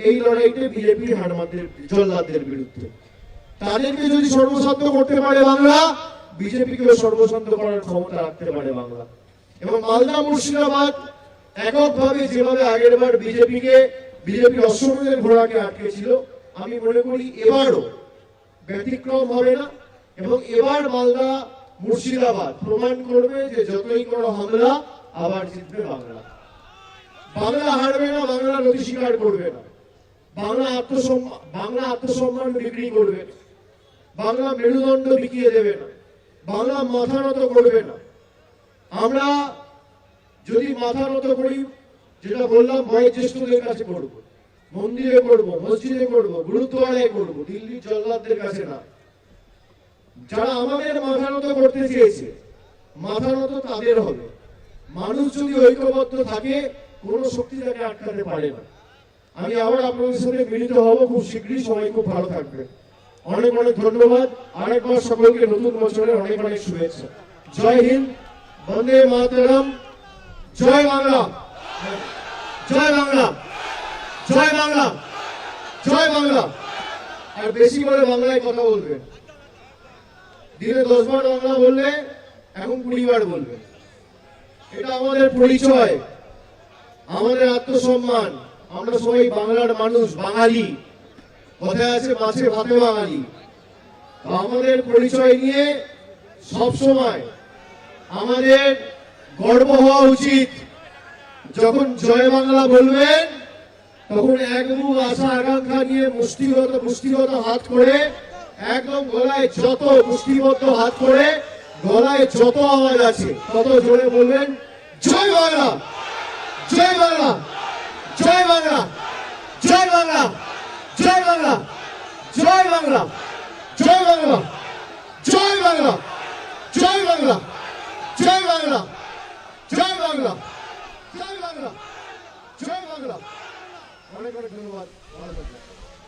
A: এই লড়াইটা বিজেপি হারমাদের জল্লাদদের বিরুদ্ধে। তাদেরকে যদি সর্বশান্ত করতে পারে বাংলা, বিজেপিকেও সর্বশান্ত করার ক্ষমতা রাখতে পারে বাংলা। এবং মালদা মুর্শিদাবাদ এককভাবে যেভাবে আগের বার বিজেপি অশ্বমেধের ঘোড়াকে আটকেছিল, আমি মনে করি এবারও ব্যতিক্রম হবে না। এবং এবার মালদা মুর্শিদাবাদ প্রমাণ করবে যে যতই কোনো হামলা, আবার জিতবে বাংলা। বাংলা হারবে না, বাংলা নথি স্বীকার করবে না, বাংলা আত্মসম্মান বিক্রি করবে না, বাংলা মেরুদণ্ড বিকিয়ে দেবে না, বাংলা মাথা নত করবে না। আমরা যদি মাথা নত করি, যেটা বললাম, বয়োজ্যেষ্ঠদের কাছে করব, মন্দিরে করব, মসজিদে করব, গুরুদ্বারায় করব, দিল্লির জল্লাদদের কাছে না। যারা আমাদের মাথা নত করতে চেয়েছে, মাথা নত তাদের হবে। মানুষ যদি ঐক্যবদ্ধ থাকে, কোন শক্তি তাকে আটকাতে পারে না। আমি আবার আপনাদের সাথে মিলিত হব খুব শীঘ্রই। সবাই খুব ভালো থাকবে। অনেক অনেক ধন্যবাদ। আরেকবার সকলকে নতুন বছরের অনেক অনেক শুভেচ্ছা। জয় হিন্দ, বন্দে মাতরম, জয় বাংলা, জয় বাংলা, জয় বাংলা, জয় বাংলা। আর বেশি করে বাংলায় কথা বলবেন। দিনে 10 বার বাংলা বললে এখন 20 বার বলবেন। এটা আমাদের পরিচয়, আমাদের আত্মসম্মান। আমরা সবাই বাংলার মানুষ, বাঙালি। কথায় আছে মাছে ভাতে বাঙালি। আমাদের পরিচয় নিয়ে সব সময় আমাদের গর্ব হওয়া উচিত। যখন জয় বাংলা বলবেন, তখন এক বুক আশা আকাঙ্ক্ষা নিয়ে মুষ্টিগত হাত করে, একদম গলায় যত মুষ্টিবদ্ধ হাত করে, গলায় যত আওয়াজ আছে তত জোরে বলবেন, জয় বাংলা, জয় বাংলা, জয় বাংলা, জয় বাংলা, জয় বাংলা, জয় বাংলা, জয় বাংলা, জয় বাংলা, জয় বাংলা, জয় বাংলা, জয় বাংলা, জয় বাংলা, জয় বাংলা। অনেক অনেক ধন্যবাদ।